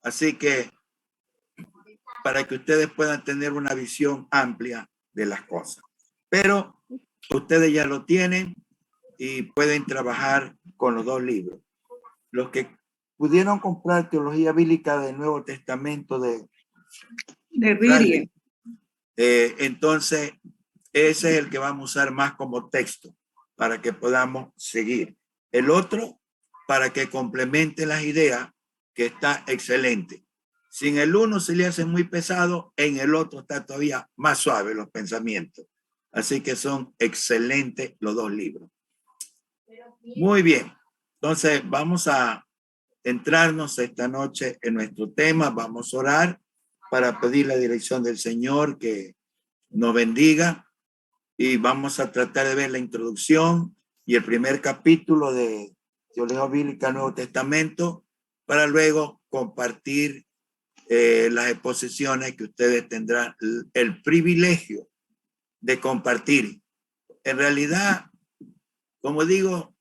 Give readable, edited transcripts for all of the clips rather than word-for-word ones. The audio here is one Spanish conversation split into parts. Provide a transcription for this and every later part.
Así que para que ustedes puedan tener una visión amplia de las cosas. Pero ustedes ya lo tienen y pueden trabajar con los dos libros. Los que pudieron comprar Teología Bíblica del Nuevo Testamento de Bradley, entonces ese es el que vamos a usar más como texto para que podamos seguir. El otro, para que complemente las ideas, que está excelente. Si en el uno se le hace muy pesado, en el otro está todavía más suave los pensamientos. Así que son excelentes los dos libros. Muy bien. Entonces vamos a entrarnos esta noche en nuestro tema. Vamos a orar para pedir la dirección del Señor que nos bendiga. Y vamos a tratar de ver la introducción y el primer capítulo de Teología Bíblica Nuevo Testamento para luego compartir las exposiciones que ustedes tendrán el privilegio de compartir. En realidad, como digo,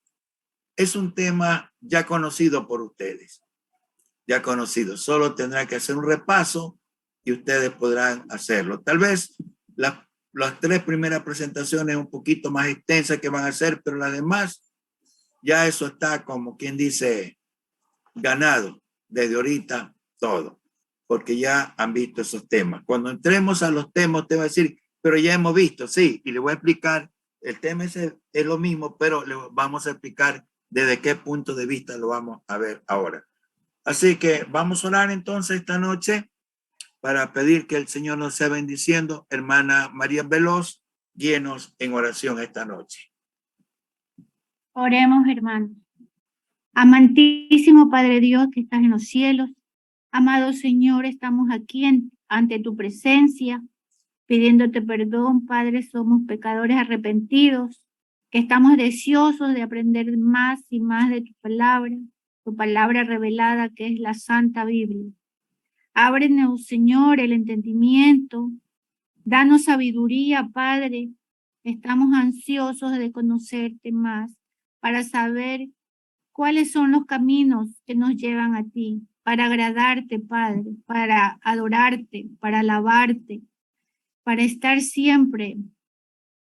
es un tema ya conocido por ustedes, ya conocido. Solo tendrán que hacer un repaso y ustedes podrán hacerlo. Tal vez las tres primeras presentaciones un poquito más extensas que van a hacer, pero las demás, ya eso está como quien dice, ganado desde ahorita todo, porque ya han visto esos temas. Cuando entremos a los temas, te va a decir, pero ya hemos visto, sí, y le voy a explicar, el tema es lo mismo, pero le vamos a explicar desde qué punto de vista lo vamos a ver ahora. Así que vamos a orar entonces esta noche para pedir que el Señor nos sea bendiciendo. Hermana María Veloz, guíenos en oración esta noche. Oremos, hermano. Amantísimo Padre Dios que estás en los cielos, amado Señor, estamos aquí ante tu presencia, pidiéndote perdón, Padre, somos pecadores arrepentidos, que estamos deseosos de aprender más y más de tu palabra revelada que es la Santa Biblia. Ábrenos, Señor, el entendimiento, danos sabiduría, Padre, estamos ansiosos de conocerte más para saber cuáles son los caminos que nos llevan a ti, para agradarte, Padre, para adorarte, para alabarte, para estar siempre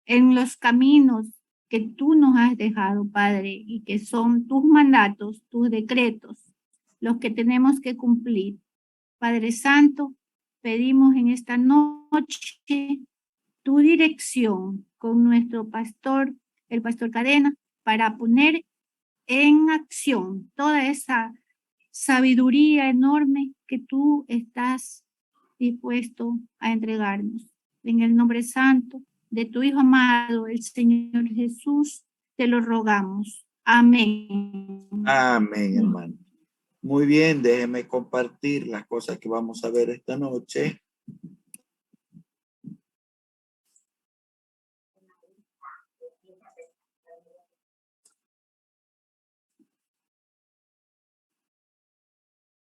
en los caminos que tú nos has dejado, Padre, y que son tus mandatos, tus decretos, los que tenemos que cumplir. Padre Santo, pedimos en esta noche tu dirección con nuestro pastor, el pastor Cadena, para poner en acción toda esa sabiduría enorme que tú estás dispuesto a entregarnos. En el nombre santo de tu Hijo amado, el Señor Jesús, te lo rogamos. Amén. Amén, hermano. Muy bien, déjeme compartir las cosas que vamos a ver esta noche.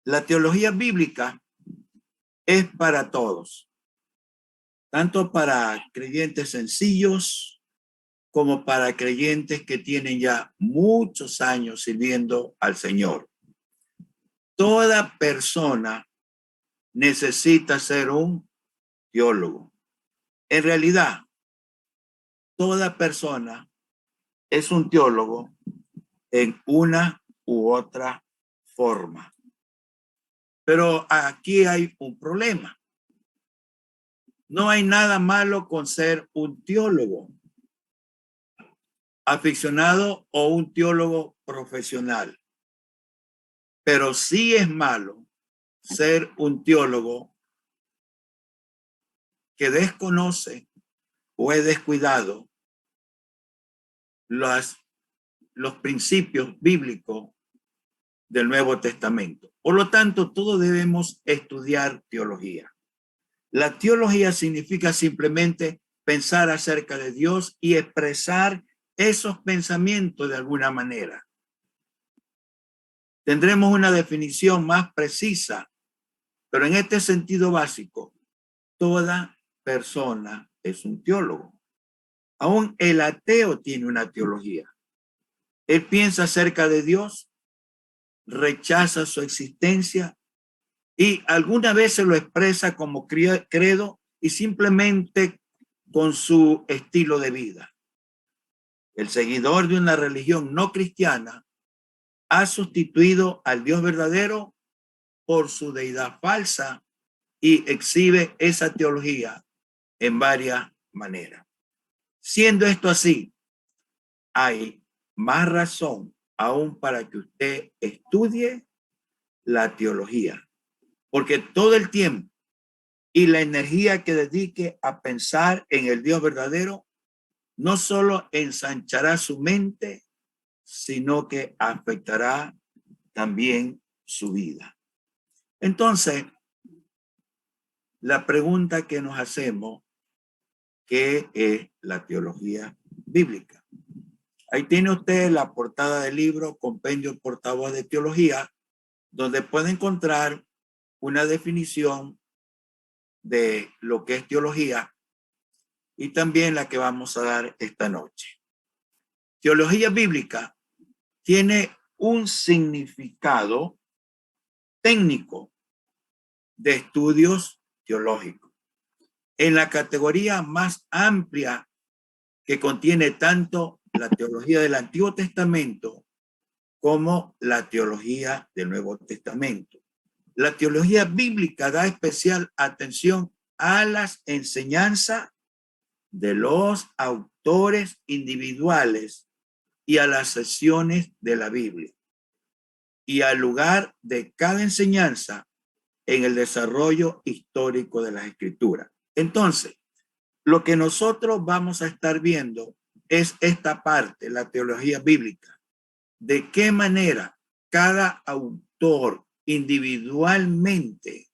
La teología bíblica es para todos, tanto para creyentes sencillos como para creyentes que tienen ya muchos años sirviendo al Señor. Toda persona necesita ser un teólogo. En realidad, toda persona es un teólogo en una u otra forma. Pero aquí hay un problema. No hay nada malo con ser un teólogo aficionado o un teólogo profesional. Pero sí es malo ser un teólogo que desconoce o es descuidado los principios bíblicos del Nuevo Testamento. Por lo tanto, todos debemos estudiar teología. La teología significa simplemente pensar acerca de Dios y expresar esos pensamientos de alguna manera. Tendremos una definición más precisa, pero en este sentido básico, toda persona es un teólogo. Aún el ateo tiene una teología. Él piensa acerca de Dios, rechaza su existencia y alguna vez se lo expresa como credo y simplemente con su estilo de vida. El seguidor de una religión no cristiana ha sustituido al Dios verdadero por su deidad falsa y exhibe esa teología en varias maneras. Siendo esto así, hay más razón aún para que usted estudie la teología, porque todo el tiempo y la energía que dedique a pensar en el Dios verdadero no solo ensanchará su mente, sino que afectará también su vida. Entonces, la pregunta que nos hacemos, ¿qué es la teología bíblica? Ahí tiene usted la portada del libro Compendio Portavoz de Teología, donde puede encontrar una definición de lo que es teología y también la que vamos a dar esta noche. Teología bíblica tiene un significado técnico de estudios teológicos en la categoría más amplia que contiene tanto la teología del Antiguo Testamento como la teología del Nuevo Testamento. La teología bíblica da especial atención a las enseñanzas de los autores individuales y a las secciones de la Biblia y al lugar de cada enseñanza en el desarrollo histórico de las Escrituras. Entonces, lo que nosotros vamos a estar viendo es esta parte, la teología bíblica. De qué manera cada autor individualmente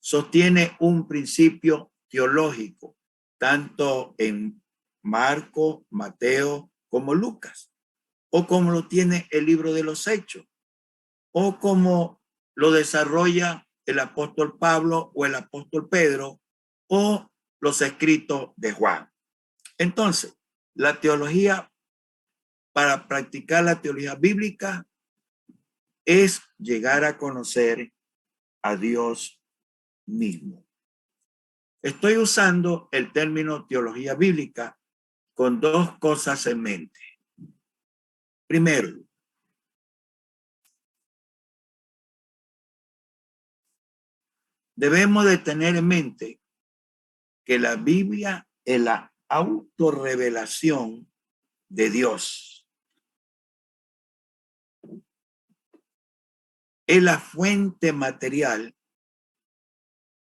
sostiene un principio teológico, tanto en Marcos, Mateo como Lucas, o como lo tiene el libro de los Hechos, o como lo desarrolla el apóstol Pablo o el apóstol Pedro, o los escritos de Juan. Entonces, la teología, para practicar la teología bíblica, es llegar a conocer a Dios mismo. Estoy usando el término teología bíblica con dos cosas en mente. Primero, debemos de tener en mente que la Biblia es la autorrevelación de Dios. Es la fuente material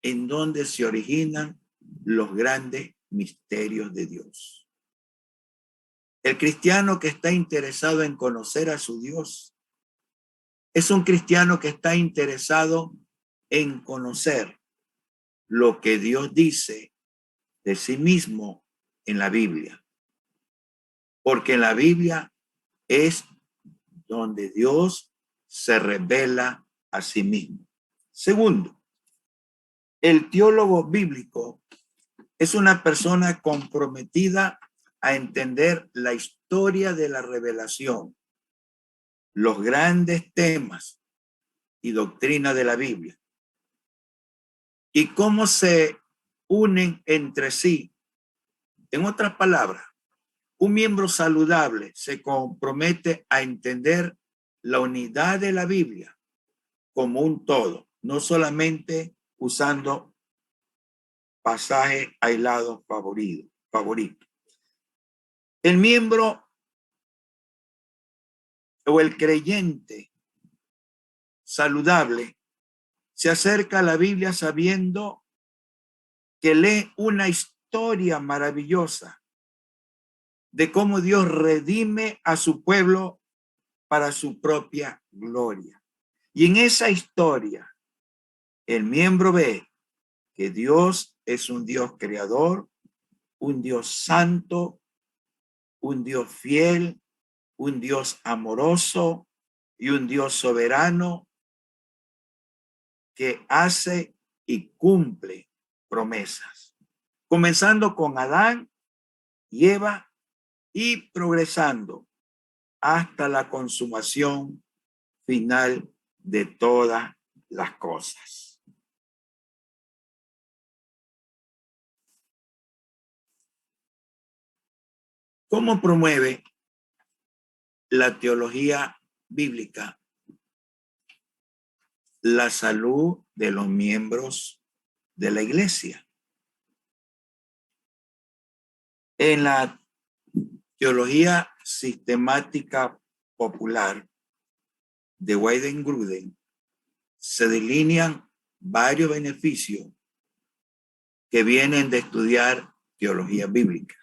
en donde se originan los grandes misterios de Dios. El cristiano que está interesado en conocer a su Dios es un cristiano que está interesado en conocer lo que Dios dice de sí mismo en la Biblia. Porque en la Biblia es donde Dios se revela a sí mismo. Segundo, el teólogo bíblico es una persona comprometida a entender la historia de la revelación, los grandes temas y doctrina de la Biblia y cómo se unen entre sí. En otras palabras, un miembro saludable se compromete a entender la unidad de la Biblia como un todo, no solamente usando pasajes aislados favoritos. El miembro o el creyente saludable se acerca a la Biblia sabiendo que lee una historia maravillosa de cómo Dios redime a su pueblo para su propia gloria. Y en esa historia, el miembro ve que Dios es un Dios creador, un Dios santo, un Dios fiel, un Dios amoroso y un Dios soberano que hace y cumple promesas, comenzando con Adán y Eva y progresando hasta la consumación final de todas las cosas. ¿Cómo promueve la teología bíblica la salud de los miembros de la iglesia? En la teología sistemática popular de Weidengruden se delinean varios beneficios que vienen de estudiar teología bíblica.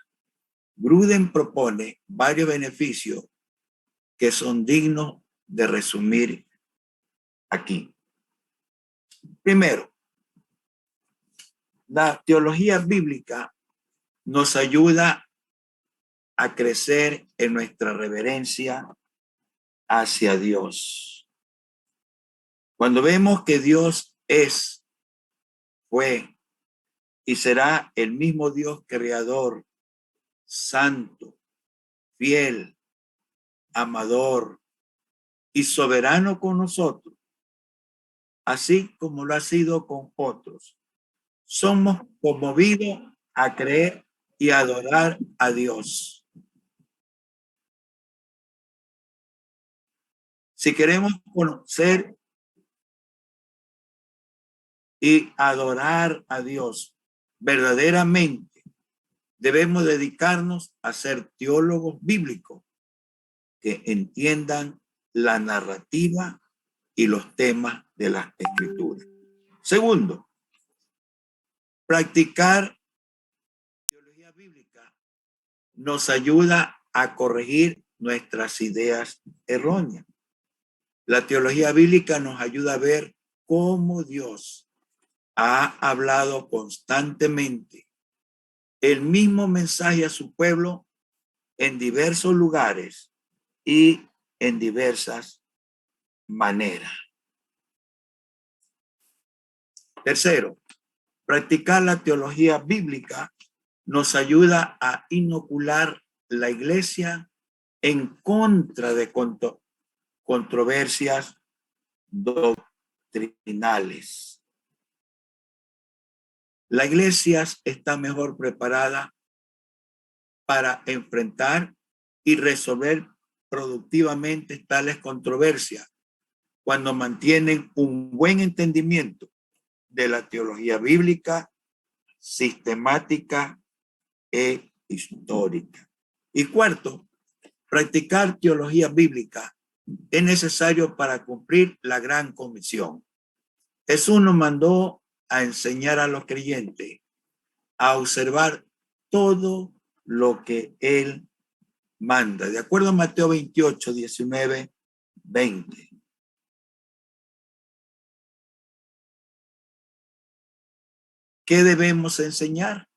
Gruden propone varios beneficios que son dignos de resumir aquí. Primero, la teología bíblica nos ayuda a crecer en nuestra reverencia hacia Dios. Cuando vemos que Dios es, fue y será el mismo Dios creador, santo, fiel, amador y soberano con nosotros, así como lo ha sido con otros, somos conmovidos a creer y adorar a Dios. Si queremos conocer y adorar a Dios verdaderamente, debemos dedicarnos a ser teólogos bíblicos que entiendan la narrativa y los temas de las Escrituras. Segundo, practicar teología bíblica nos ayuda a corregir nuestras ideas erróneas. La teología bíblica nos ayuda a ver cómo Dios ha hablado constantemente el mismo mensaje a su pueblo en diversos lugares y en diversas maneras. Tercero, practicar la teología bíblica nos ayuda a inocular la iglesia en contra de controversias doctrinales. La iglesia está mejor preparada para enfrentar y resolver productivamente tales controversias cuando mantienen un buen entendimiento de la teología bíblica, sistemática e histórica. Y cuarto, practicar teología bíblica es necesario para cumplir la gran comisión. Jesús nos mandó a enseñar a los creyentes a observar todo lo que Él manda, de acuerdo a Mateo 28, 19, 20. ¿Qué debemos enseñar?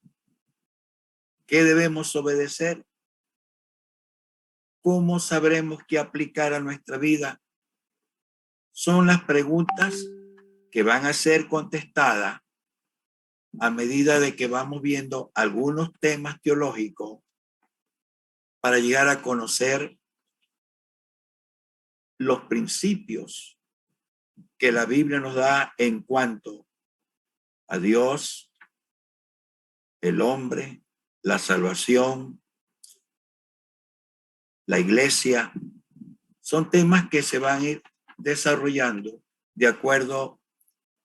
¿Qué debemos obedecer? ¿Cómo sabremos qué aplicar a nuestra vida? Son las preguntas que van a ser contestadas a medida de que vamos viendo algunos temas teológicos para llegar a conocer los principios que la Biblia nos da en cuanto a Dios, el hombre, la salvación, la iglesia. Son temas que se van a ir desarrollando de acuerdo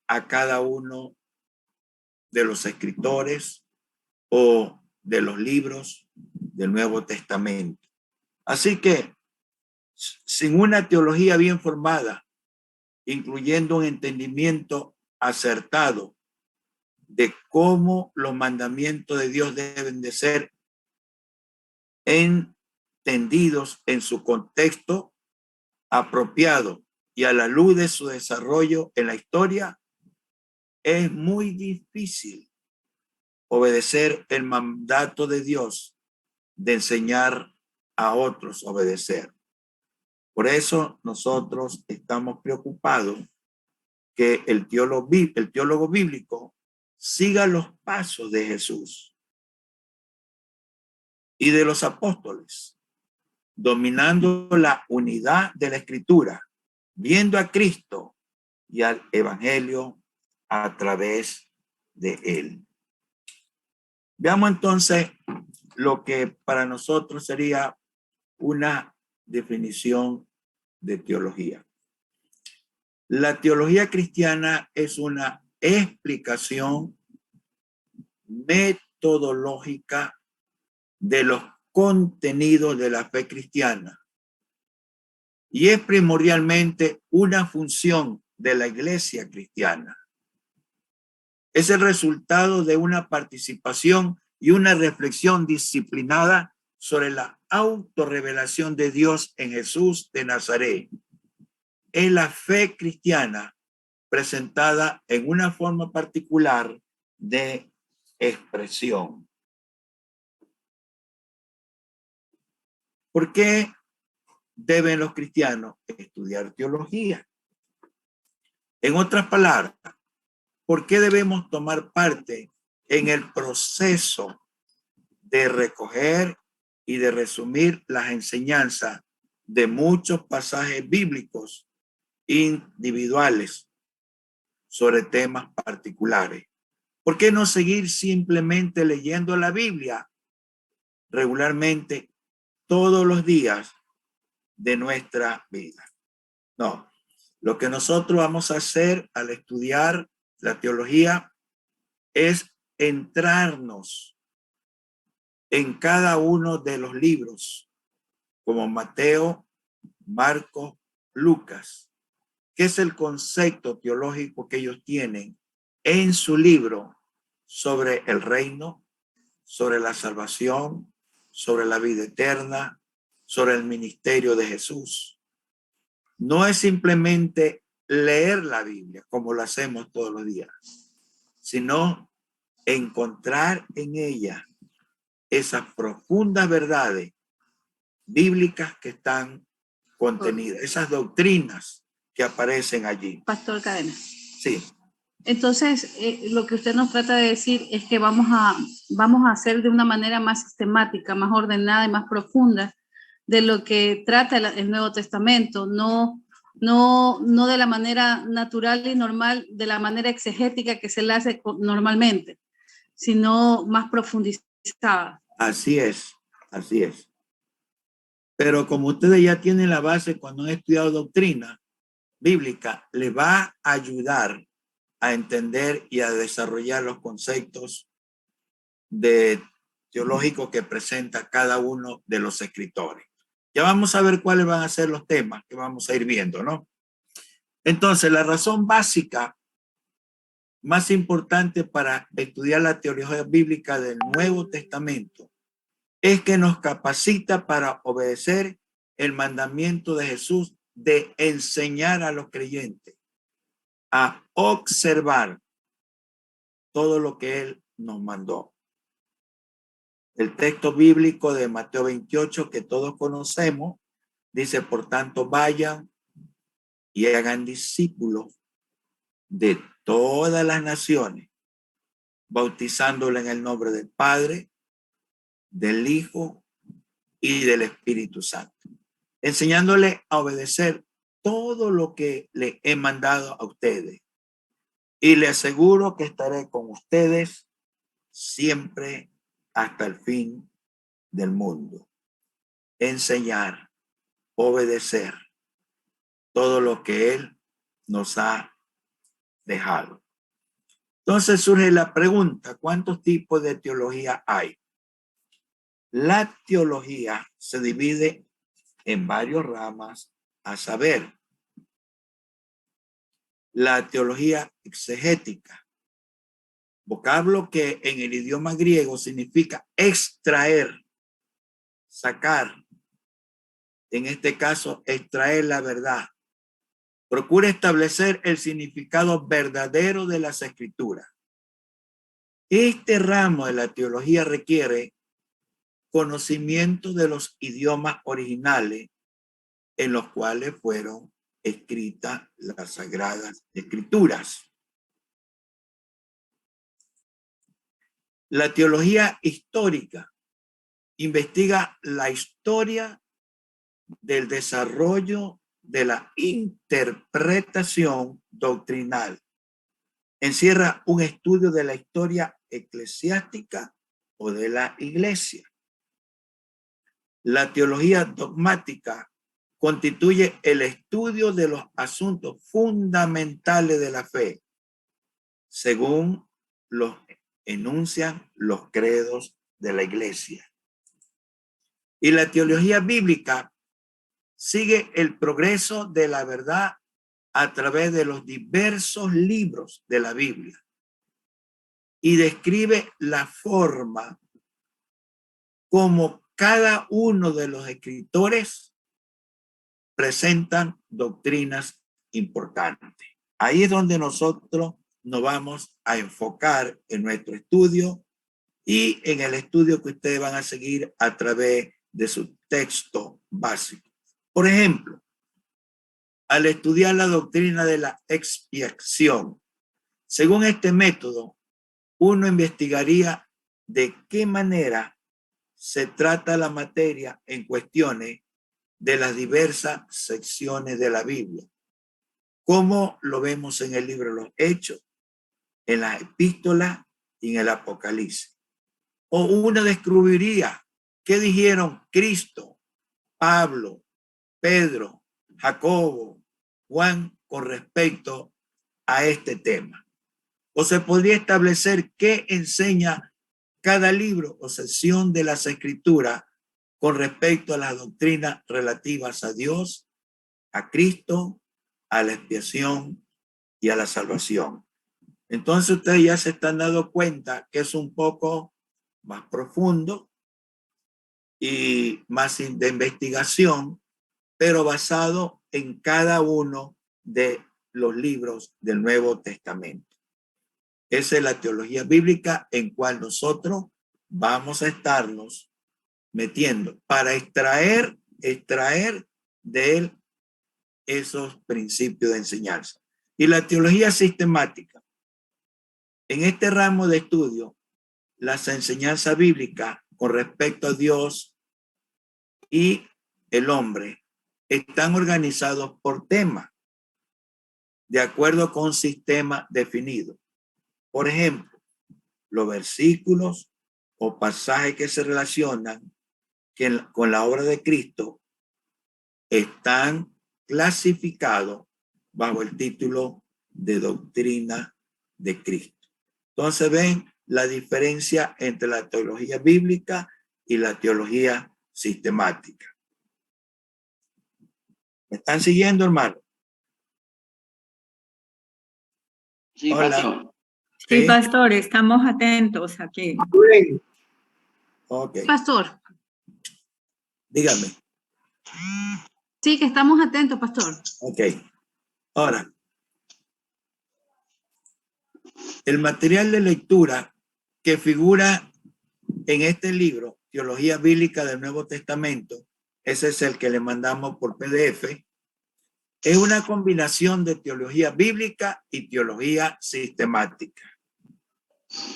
a cada uno de los escritores o de los libros del Nuevo Testamento. Así que, sin una teología bien formada, incluyendo un entendimiento acertado de cómo los mandamientos de Dios deben de ser entendidos en su contexto apropiado y a la luz de su desarrollo en la historia, es muy difícil obedecer el mandato de Dios de enseñar a otros a obedecer. Por eso nosotros estamos preocupados que el teólogo bíblico siga los pasos de Jesús y de los apóstoles, dominando la unidad de la Escritura, viendo a Cristo y al Evangelio a través de él. Veamos entonces lo que para nosotros sería una definición de teología. La teología cristiana es una explicación metodológica de los contenidos de la fe cristiana y es primordialmente una función de la iglesia cristiana. Es el resultado de una participación y una reflexión disciplinada sobre la autorrevelación de Dios en Jesús de Nazaret. Es la fe cristiana presentada en una forma particular de expresión. ¿Por qué deben los cristianos estudiar teología? En otras palabras, ¿por qué debemos tomar parte en el proceso de recoger y de resumir las enseñanzas de muchos pasajes bíblicos individuales sobre temas particulares? ¿Por qué no seguir simplemente leyendo la Biblia regularmente todos los días de nuestra vida? No, lo que nosotros vamos a hacer al estudiar la teología es entrarnos en cada uno de los libros, como Mateo, Marcos, Lucas, que es el concepto teológico que ellos tienen en su libro sobre el reino, sobre la salvación, sobre la vida eterna, sobre el ministerio de Jesús. No es simplemente leer la Biblia como lo hacemos todos los días, sino encontrar en ella esas profundas verdades bíblicas que están contenidas, esas doctrinas que aparecen allí. Pastor Cadena. Sí. Entonces, lo que usted nos trata de decir es que vamos a hacer de una manera más sistemática, más ordenada y más profunda de lo que trata el Nuevo Testamento, no de la manera natural y normal, de la manera exegética que se le hace normalmente, sino más profundizada. Así es, así es. Pero como ustedes ya tienen la base cuando han estudiado doctrina bíblica, les va a ayudar a entender y a desarrollar los conceptos teológicos que presenta cada uno de los escritores. Ya vamos a ver cuáles van a ser los temas que vamos a ir viendo, ¿no? Entonces, la razón básica más importante para estudiar la teología bíblica del Nuevo Testamento es que nos capacita para obedecer el mandamiento de Jesús de enseñar a los creyentes a observar todo lo que Él nos mandó. El texto bíblico de Mateo 28 que todos conocemos dice: por tanto, vayan y hagan discípulos de todas las naciones, bautizándolo en el nombre del Padre, del Hijo y del Espíritu Santo, enseñándole a obedecer todo lo que le he mandado a ustedes. Y le aseguro que estaré con ustedes siempre hasta el fin del mundo. Enseñar, obedecer todo lo que Él nos ha dejado. Entonces surge la pregunta: ¿cuántos tipos de teología hay? La teología se divide en varias ramas, a saber, la teología exegética, vocablo que en el idioma griego significa extraer, sacar, en este caso, extraer la verdad. Procura establecer el significado verdadero de las escrituras. Este ramo de la teología requiere conocimiento de los idiomas originales en los cuales fueron escritas las sagradas escrituras. La teología histórica investiga la historia del desarrollo de la interpretación doctrinal. Encierra un estudio de la historia eclesiástica o de la iglesia. La teología dogmática constituye el estudio de los asuntos fundamentales de la fe, según los enuncian los credos de la iglesia. Y la teología bíblica sigue el progreso de la verdad a través de los diversos libros de la Biblia y describe la forma como cada uno de los escritores presentan doctrinas importantes. Ahí es donde nosotros nos vamos a enfocar en nuestro estudio y en el estudio que ustedes van a seguir a través de su texto básico. Por ejemplo, al estudiar la doctrina de la expiación, según este método, uno investigaría de qué manera se trata la materia en cuestiones de las diversas secciones de la Biblia, como lo vemos en el libro de los Hechos, en las epístolas y en el Apocalipsis. O uno descubriría qué dijeron Cristo, Pablo, Pedro, Jacobo, Juan con respecto a este tema. O se podría establecer qué enseña cada libro o sección de las Escrituras con respecto a las doctrinas relativas a Dios, a Cristo, a la expiación y a la salvación. Entonces ustedes ya se están dando cuenta que es un poco más profundo y más de investigación, pero basado en cada uno de los libros del Nuevo Testamento. Esa es la teología bíblica en cual nosotros vamos a estarnos metiendo para extraer de él esos principios de enseñanza. Y la teología sistemática. En este ramo de estudio, las enseñanzas bíblicas con respecto a Dios y el hombre están organizados por temas, de acuerdo con un sistema definido. Por ejemplo, los versículos o pasajes que se relacionan con la obra de Cristo están clasificados bajo el título de doctrina de Cristo. Entonces ven la diferencia entre la teología bíblica y la teología sistemática. ¿Me están siguiendo, hermano? Sí, hola. pastor. Sí, pastor, estamos atentos aquí. Ok. Pastor. Dígame. Sí, que estamos atentos, pastor. Ok. Ahora, el material de lectura que figura en este libro, Teología Bíblica del Nuevo Testamento, ese es el que le mandamos por PDF, es una combinación de teología bíblica y teología sistemática.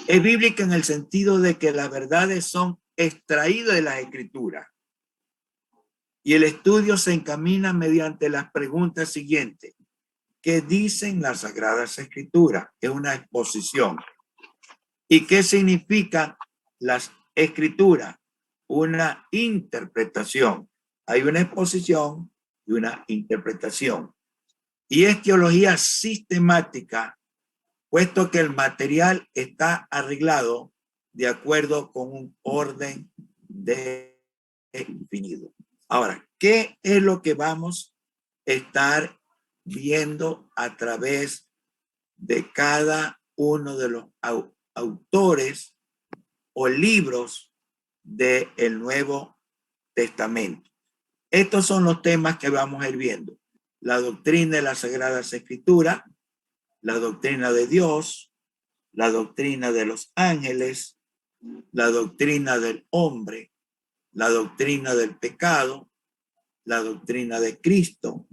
Es bíblica en el sentido de que las verdades son extraídas de las Escrituras y el estudio se encamina mediante las preguntas siguientes. ¿Qué dicen las Sagradas Escrituras? Es una exposición. ¿Y qué significan las Escrituras? Una interpretación. Hay una exposición y una interpretación. Y es teología sistemática, puesto que el material está arreglado de acuerdo con un orden definido. Ahora, ¿qué es lo que vamos a estar viendo a través de cada uno de los autores o libros del Nuevo Testamento? Estos son los temas que vamos a ir viendo. La doctrina de las Sagradas Escrituras, la doctrina de Dios, la doctrina de los ángeles, la doctrina del hombre, la doctrina del pecado, la doctrina de Cristo,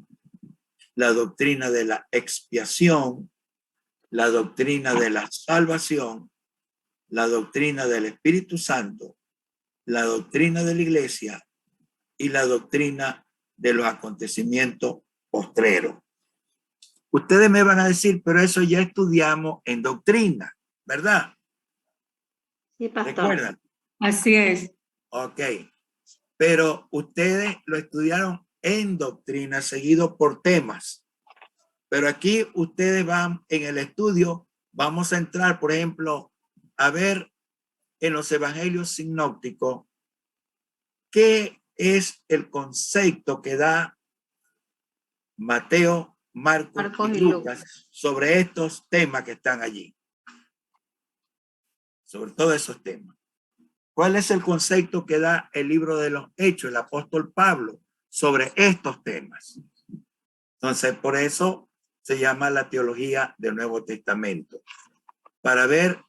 la doctrina de la expiación, la doctrina de la salvación, la doctrina del Espíritu Santo, la doctrina de la iglesia y la doctrina de los acontecimientos postreros. Ustedes me van a decir, pero eso ya estudiamos en doctrina, ¿verdad? Sí, pastor. ¿Recuerdan? Así es. Ok. pero ustedes lo estudiaron en doctrina, seguido por temas. Pero aquí ustedes van en el estudio, vamos a entrar, por ejemplo, a ver en los evangelios sinópticos qué es el concepto que da Mateo, Marcos y Lucas sobre estos temas que están allí. Sobre todos esos temas. ¿Cuál es el concepto que da el libro de los Hechos, el apóstol Pablo, sobre estos temas? Entonces, por eso se llama la teología del Nuevo Testamento, para ver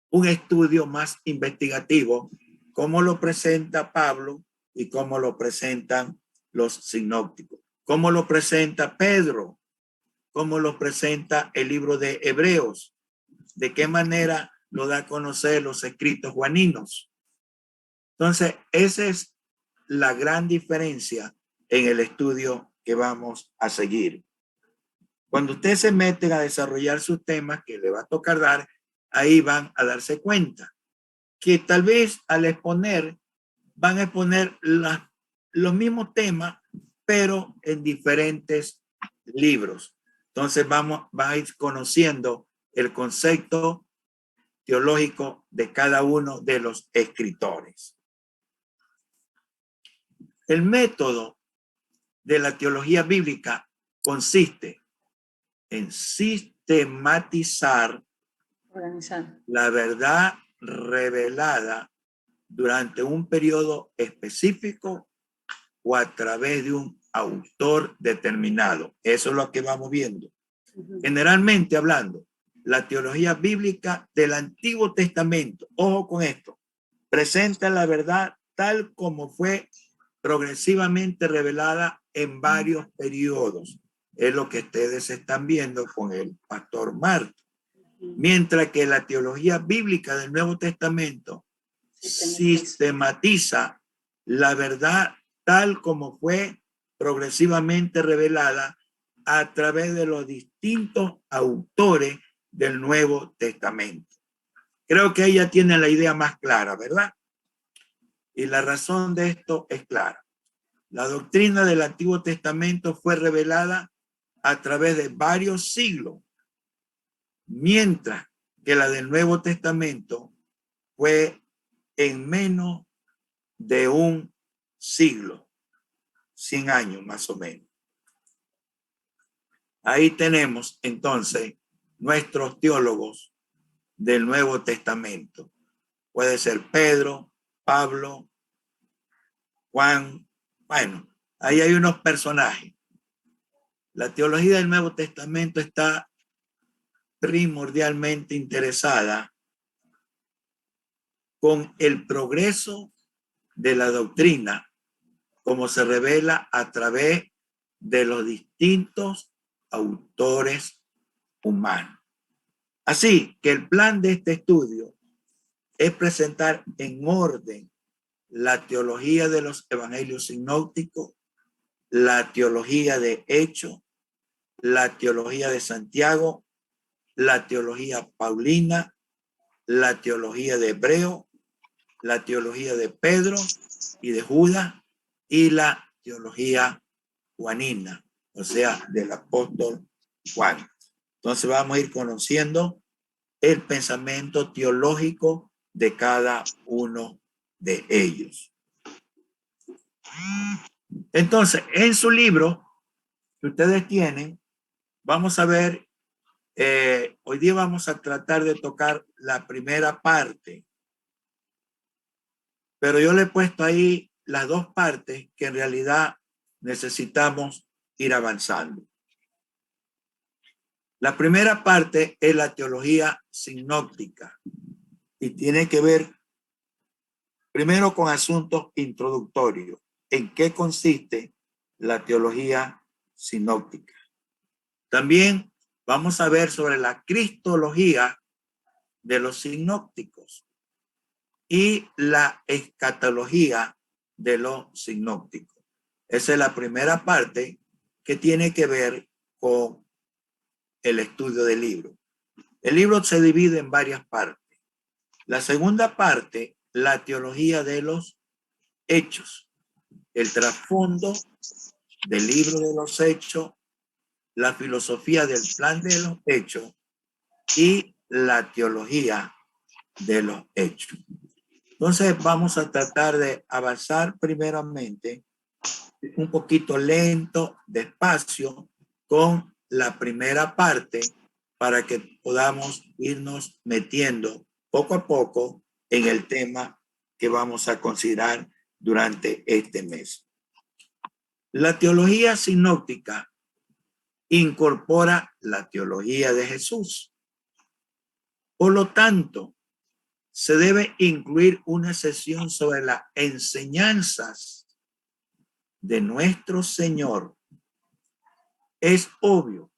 un estudio más investigativo, cómo lo presenta Pablo y cómo lo presentan los sinópticos, cómo lo presenta Pedro, cómo lo presenta el libro de Hebreos, de qué manera lo da a conocer los escritos juaninos. Entonces, esa es la gran diferencia en el estudio que vamos a seguir. Cuando ustedes se meten a desarrollar sus temas que le va a tocar dar, ahí van a darse cuenta que tal vez al exponer, van a exponer los mismos temas, pero en diferentes libros. Entonces van a ir conociendo el concepto teológico de cada uno de los escritores. El método de la teología bíblica consiste en sistematizar la verdad revelada durante un periodo específico o a través de un autor determinado. Eso es lo que vamos viendo. Generalmente hablando, la teología bíblica del Antiguo Testamento, ojo con esto, presenta la verdad tal como fue progresivamente revelada en varios periodos. Es lo que ustedes están viendo con el pastor Marto. Mientras que la teología bíblica del Nuevo Testamento sistematiza la verdad tal como fue progresivamente revelada a través de los distintos autores del Nuevo Testamento. Creo que ella tiene la idea más clara, ¿verdad? Y la razón de esto es clara. La doctrina del Antiguo Testamento fue revelada a través de varios siglos, mientras que la del Nuevo Testamento fue en menos de un siglo, 100 años más o menos. Ahí tenemos entonces nuestros teólogos del Nuevo Testamento. Puede ser Pedro, Pablo, Juan. Bueno, ahí hay unos personajes. La teología del Nuevo Testamento está primordialmente interesada con el progreso de la doctrina, como se revela a través de los distintos autores humanos. Así que el plan de este estudio es presentar en orden la teología de los evangelios sinópticos, la teología de Hechos, la teología de Santiago, la teología paulina, la teología de Hebreo, la teología de Pedro y de Judas y la teología juanina, o sea, del apóstol Juan. Entonces vamos a ir conociendo el pensamiento teológico de cada uno de ellos. Entonces, en su libro que ustedes tienen, vamos a ver, hoy día vamos a tratar de tocar la primera parte, pero yo le he puesto ahí las dos partes que en realidad necesitamos ir avanzando. La primera parte es la teología sinóptica y tiene que ver primero con asuntos introductorios. ¿En qué consiste la teología sinóptica? También vamos a ver sobre la cristología de los sinópticos y la escatología de los sinópticos. Esa es la primera parte que tiene que ver con el estudio del libro. El libro se divide en varias partes. La segunda parte, la teología de los Hechos, el trasfondo del libro de los Hechos, la filosofía del plan de los Hechos y la teología de los Hechos. Entonces vamos a tratar de avanzar primeramente un poquito lento, despacio, con la primera parte para que podamos irnos metiendo poco a poco en el tema que vamos a considerar durante este mes. La teología sinóptica incorpora la teología de Jesús. Por lo tanto, se debe incluir una sesión sobre las enseñanzas de nuestro Señor. Es obvio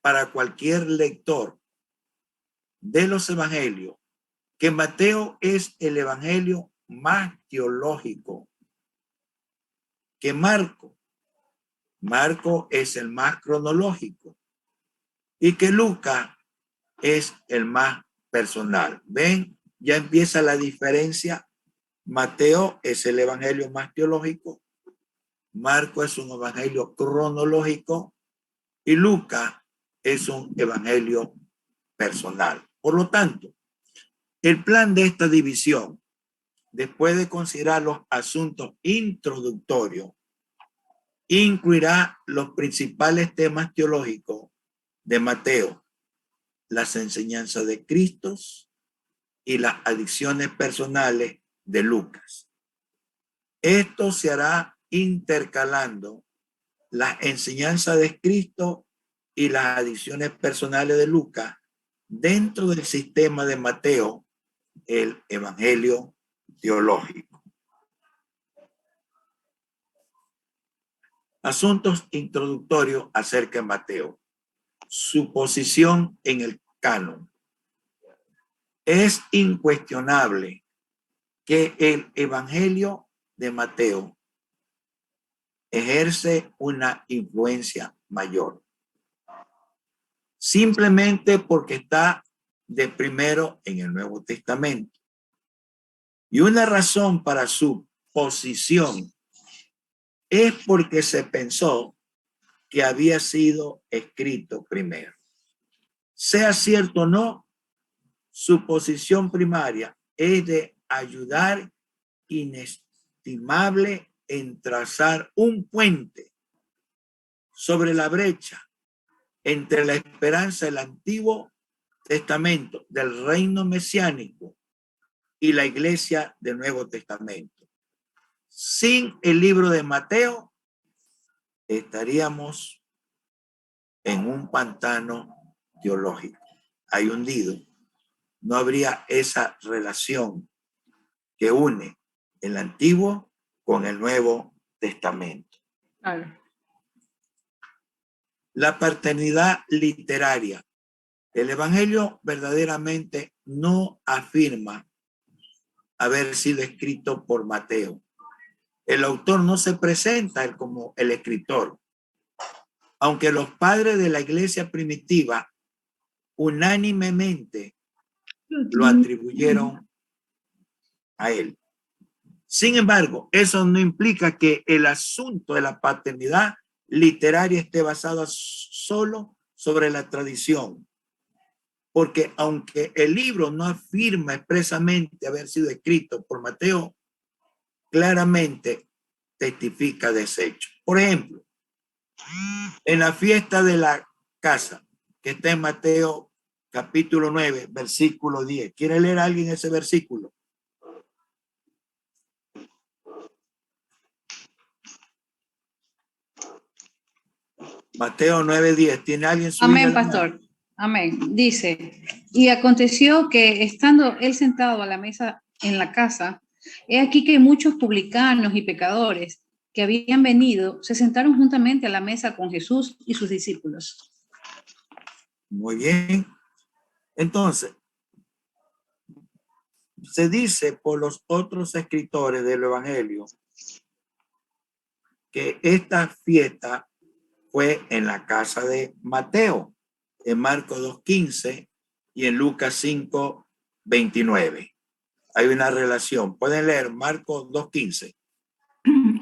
para cualquier lector de los evangelios que Mateo es el evangelio más teológico que Marco. Marco es el más cronológico y que Lucas es el más personal. ¿Ven? Ya empieza la diferencia. Mateo es el evangelio más teológico, Marco es un evangelio cronológico y Lucas es un evangelio personal. Por lo tanto, el plan de esta división, después de considerar los asuntos introductorios, incluirá los principales temas teológicos de Mateo, las enseñanzas de Cristo y las adiciones personales de Lucas. Esto se hará intercalando las enseñanzas de Cristo y las adiciones personales de Lucas dentro del sistema de Mateo, el evangelio teológico. Asuntos introductorios acerca de Mateo. Su posición en el canon. Es incuestionable que el evangelio de Mateo ejerce una influencia mayor. Simplemente porque está de primero en el Nuevo Testamento. Y una razón para su posición es porque se pensó que había sido escrito primero. Sea cierto o no, su posición primaria es de ayudar inestimable en trazar un puente sobre la brecha entre la esperanza del Antiguo Testamento, del reino mesiánico y la iglesia del Nuevo Testamento. Sin el libro de Mateo, estaríamos en un pantano teológico, ahí hundido. No habría esa relación que une el Antiguo con el Nuevo Testamento. Claro. La paternidad literaria. El Evangelio verdaderamente no afirma haber sido escrito por Mateo. El autor no se presenta él como el escritor, aunque los padres de la iglesia primitiva unánimemente lo atribuyeron a él. Sin embargo, eso no implica que el asunto de la paternidad literaria esté basado solo sobre la tradición, porque aunque el libro no afirma expresamente haber sido escrito por Mateo, claramente testifica de ese hecho. Por ejemplo, en la fiesta de la casa, que está en Mateo capítulo 9, versículo 10. ¿Quiere leer a alguien ese versículo? Mateo 9:10. ¿Tiene alguien su Amén, Biblia? pastor. Amén. Dice, y aconteció que estando él sentado a la mesa en la casa, he aquí que muchos publicanos y pecadores que habían venido se sentaron juntamente a la mesa con Jesús y sus discípulos. Muy bien. Entonces, se dice por los otros escritores del Evangelio que esta fiesta fue en la casa de Mateo, en Marcos 2:15 y en Lucas 5:29. Hay una relación. Pueden leer Marcos 2:15.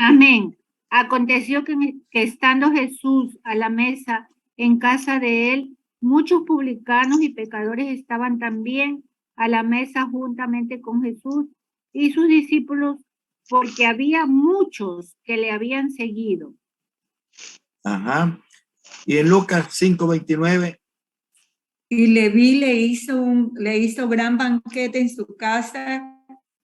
Amén. Aconteció que estando Jesús a la mesa en casa de él, muchos publicanos y pecadores estaban también a la mesa juntamente con Jesús y sus discípulos, porque había muchos que le habían seguido. Ajá. Y en Lucas 5:29. Y Leví le hizo gran banquete en su casa,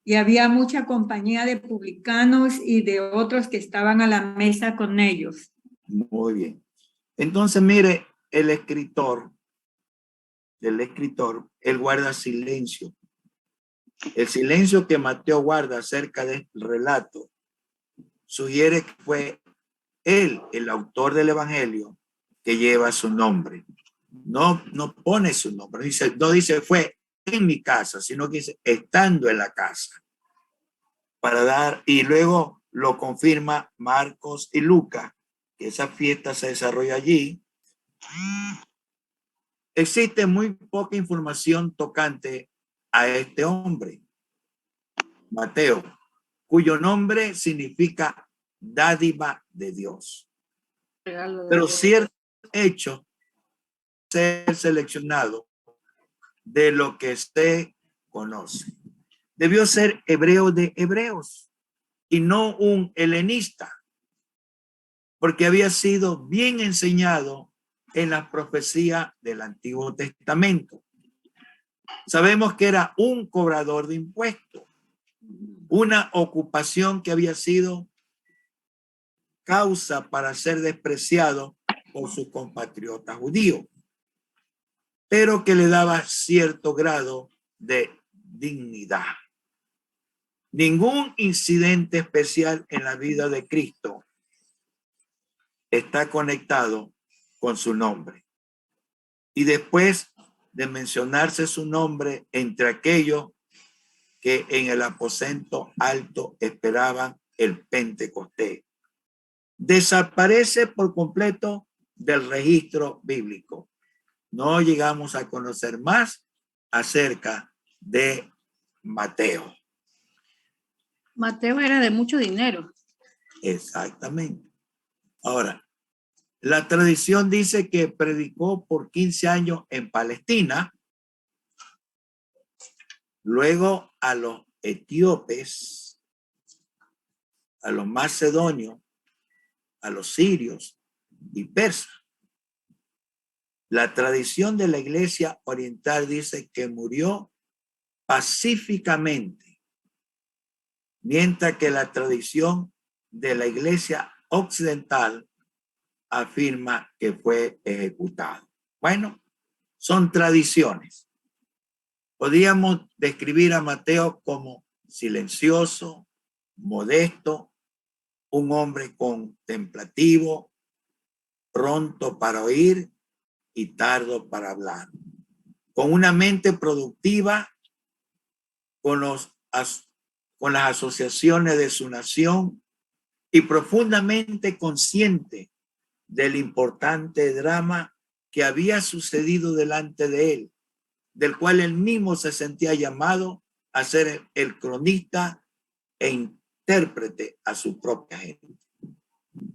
y había mucha compañía de publicanos y de otros que estaban a la mesa con ellos. Muy bien. Entonces, mire, el escritor, él guarda silencio. El silencio que Mateo guarda acerca del relato sugiere que fue él, el autor del evangelio, que lleva su nombre. No pone su nombre. No dice fue en mi casa, sino que dice estando en la casa. Y luego lo confirma Marcos y Lucas, que esa fiesta se desarrolla allí. Existe muy poca información tocante a este hombre, Mateo, cuyo nombre significa dádiva de Dios. Pero cierto hecho ser seleccionado de lo que se conoce. Debió ser hebreo de hebreos y no un helenista, porque había sido bien enseñado en la profecía del Antiguo Testamento. Sabemos que era un cobrador de impuestos, una ocupación que había sido causa para ser despreciado por sus compatriotas judíos, pero que le daba cierto grado de dignidad. Ningún incidente especial en la vida de Cristo está conectado con su nombre. Y después de mencionarse su nombre entre aquellos que en el aposento alto esperaban el Pentecostés, desaparece por completo del registro bíblico. No llegamos a conocer más acerca de Mateo. Mateo era de mucho dinero. Exactamente. Ahora, la tradición dice que predicó por 15 años en Palestina, luego a los etíopes, a los macedonios, a los sirios y persas. La tradición de la iglesia oriental dice que murió pacíficamente, mientras que la tradición de la iglesia occidental afirma que fue ejecutado. Bueno, son tradiciones. Podríamos describir a Mateo como silencioso, modesto, un hombre contemplativo, pronto para oír y tardo para hablar, con una mente productiva, con las asociaciones de su nación y profundamente consciente del importante drama que había sucedido delante de él, del cual él mismo se sentía llamado a ser el cronista e intérprete a su propia gente.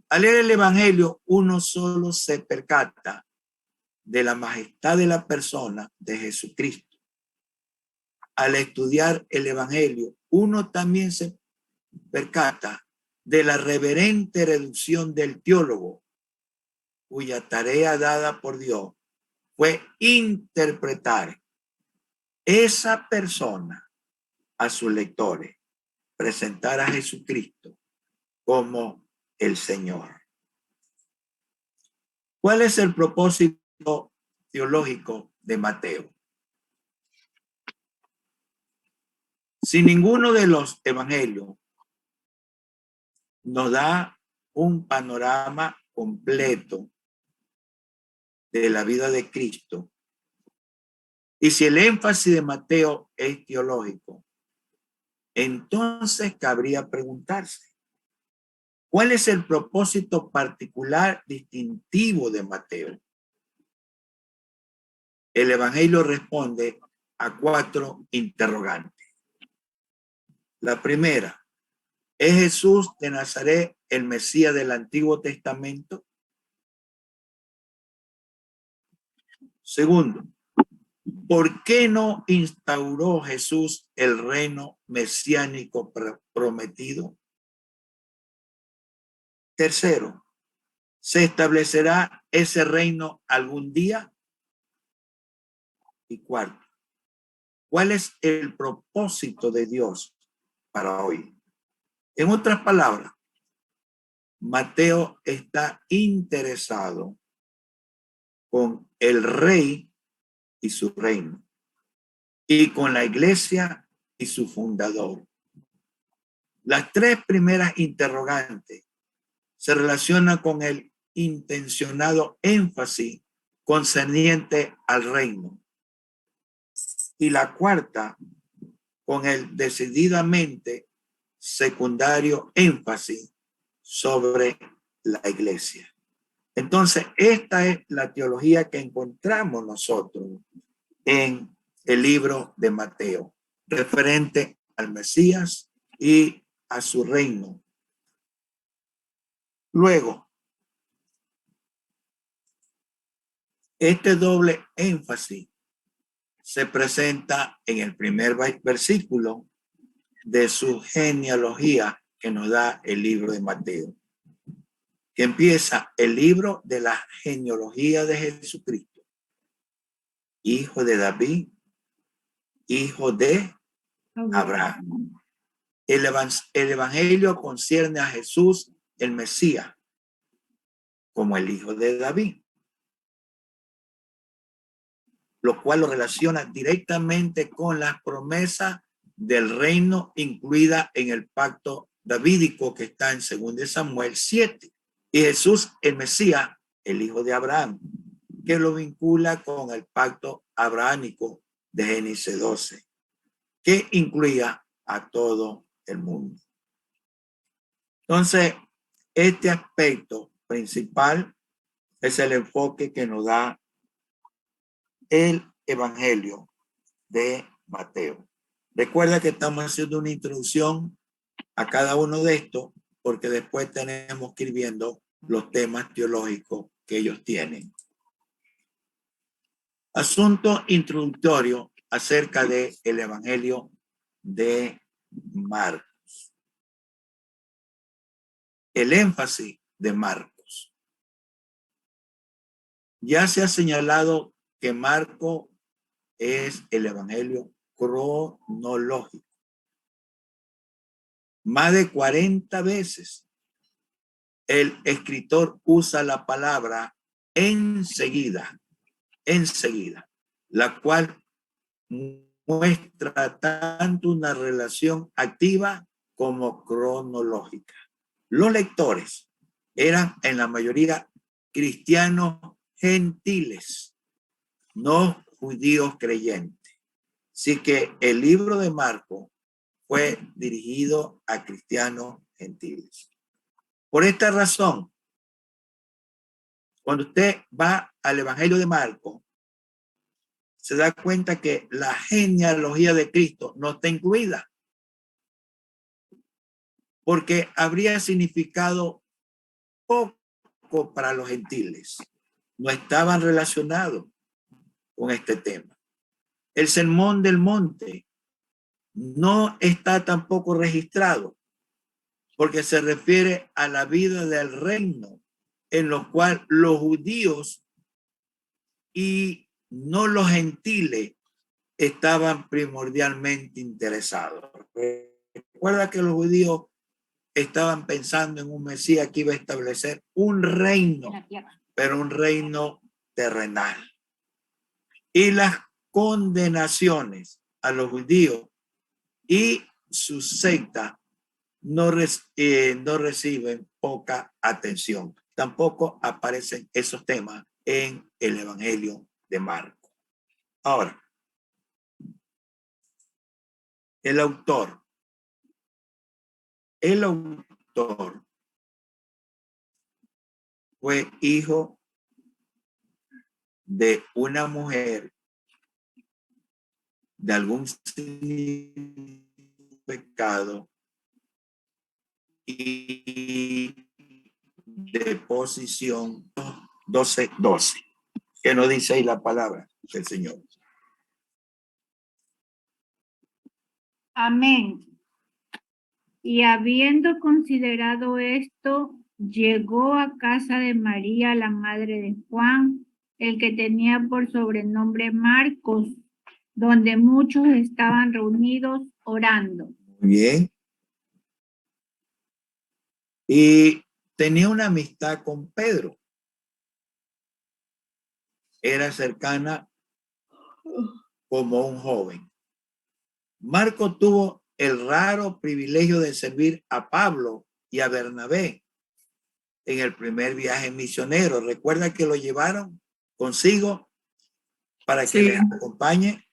Al leer el evangelio, uno solo se percata de la majestad de la persona de Jesucristo. Al estudiar el evangelio, uno también se percata de la reverente reducción del teólogo, cuya tarea dada por Dios fue interpretar esa persona a sus lectores, presentar a Jesucristo como el Señor. ¿Cuál es el propósito teológico de Mateo? Si ninguno de los evangelios nos da un panorama completo de la vida de Cristo, y si el énfasis de Mateo es teológico, entonces cabría preguntarse, ¿cuál es el propósito particular distintivo de Mateo? El evangelio responde a 4 interrogantes. La primera, ¿Es Jesús de Nazaret el Mesías del Antiguo Testamento? Segundo, ¿por qué no instauró Jesús el reino mesiánico prometido? Tercero, ¿se establecerá ese reino algún día? Y cuarto, ¿cuál es el propósito de Dios para hoy? En otras palabras, Mateo está interesado con el rey y su reino, y con la iglesia y su fundador. Las tres primeras interrogantes se relacionan con el intencionado énfasis concerniente al reino, y la cuarta con el decididamente secundario énfasis sobre la iglesia. Entonces, esta es la teología que encontramos nosotros en el libro de Mateo, referente al Mesías y a su reino. Luego, este doble énfasis se presenta en el primer versículo de su genealogía que nos da el libro de Mateo, que empieza el libro de la genealogía de Jesucristo, hijo de David, hijo de Abraham. El evangelio concierne a Jesús, el Mesías, como el hijo de David, lo cual lo relaciona directamente con las promesas del reino incluida en el pacto davídico que está en 2 Samuel 7. Y Jesús, el Mesías, el hijo de Abraham, que lo vincula con el pacto abrahámico de Génesis 12, que incluía a todo el mundo. Entonces, este aspecto principal es el enfoque que nos da el Evangelio de Mateo. Recuerda que estamos haciendo una introducción a cada uno de estos, porque después tenemos que ir viendo los temas teológicos que ellos tienen. Asunto introductorio acerca del Evangelio de Marcos. El énfasis de Marcos. Ya se ha señalado que Marcos es el Evangelio cronológico. Más de 40 veces el escritor usa la palabra enseguida, la cual muestra tanto una relación activa como cronológica. Los lectores eran en la mayoría cristianos gentiles, no judíos creyentes. Así que el libro de Marcos fue dirigido a cristianos gentiles. Por esta razón, cuando usted va al Evangelio de Marcos, se da cuenta que la genealogía de Cristo no está incluida, porque habría significado poco para los gentiles. No estaban relacionados con este tema. El Sermón del Monte no está tampoco registrado, porque se refiere a la vida del reino, en lo cual los judíos y no los gentiles estaban primordialmente interesados. Recuerda que los judíos estaban pensando en un Mesías que iba a establecer un reino, pero un reino terrenal. Y las condenaciones a los judíos y su secta no reciben poca atención. Tampoco aparecen esos temas en el Evangelio de Marcos. Ahora, el autor fue hijo de una mujer de algún pecado y de posición 12:12. ¿Qué nos dice ahí la palabra del Señor? Amén. Y habiendo considerado esto, llegó a casa de María, la madre de Juan, el que tenía por sobrenombre Marcos, donde muchos estaban reunidos orando. Muy bien. Y tenía una amistad con Pedro. Era cercana como un joven. Marcos tuvo el raro privilegio de servir a Pablo y a Bernabé en el primer viaje misionero. Recuerda que lo llevaron consigo para que Sí. les acompañe.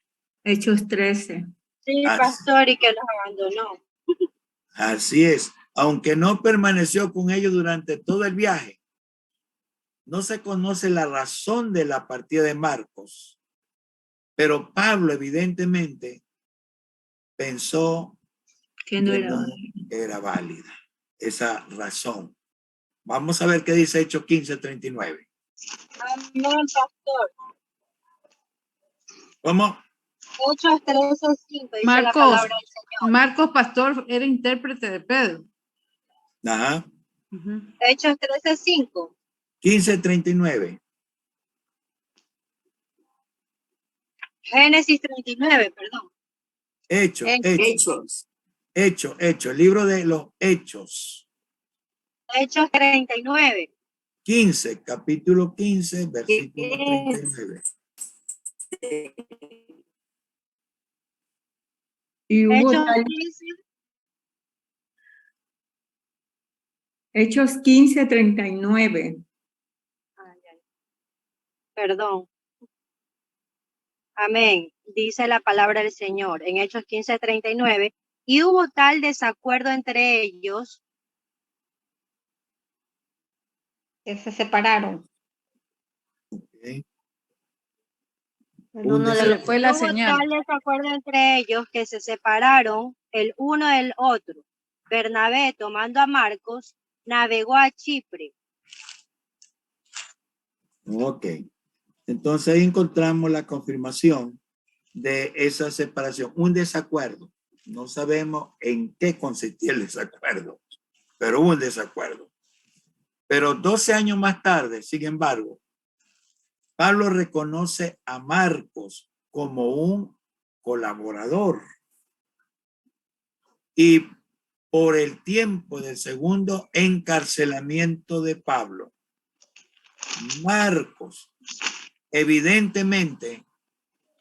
Hechos 13. Sí, Así. pastor, y que los abandonó. Así es. Aunque no permaneció con ellos durante todo el viaje, no se conoce la razón de la partida de Marcos, pero Pablo evidentemente pensó Que no que era. no era válida esa razón. Vamos a ver qué dice Hechos 15:39. Amén, pastor. ¿Cómo? Hechos 13:5 dice la Marcos, palabra del Señor. Marcos Pastor era intérprete de Pedro. Ajá. Ujú. Hechos 13:5. 15:39. Génesis 39, perdón. Hechos. Libro de los Hechos. Hechos 39. 15, capítulo 15, versículo 39. Y hubo Hechos tal, 15. Hechos 15:39. Ay, ay. Perdón. Amén. Dice la palabra del Señor en Hechos 15:39. Y hubo tal desacuerdo entre ellos que se separaron. Okay. El Un uno Se del le desacuerdo. fue la Hubo señal. tal desacuerdo entre ellos que se separaron el uno del otro. Bernabé, tomando a Marcos, navegó a Chipre. Ok. Entonces ahí encontramos la confirmación de esa separación. Un desacuerdo. No sabemos en qué consistía el desacuerdo, pero hubo un desacuerdo. Pero 12 años más tarde, sin embargo, Pablo reconoce a Marcos como un colaborador. Y por el tiempo del segundo encarcelamiento de Pablo, Marcos evidentemente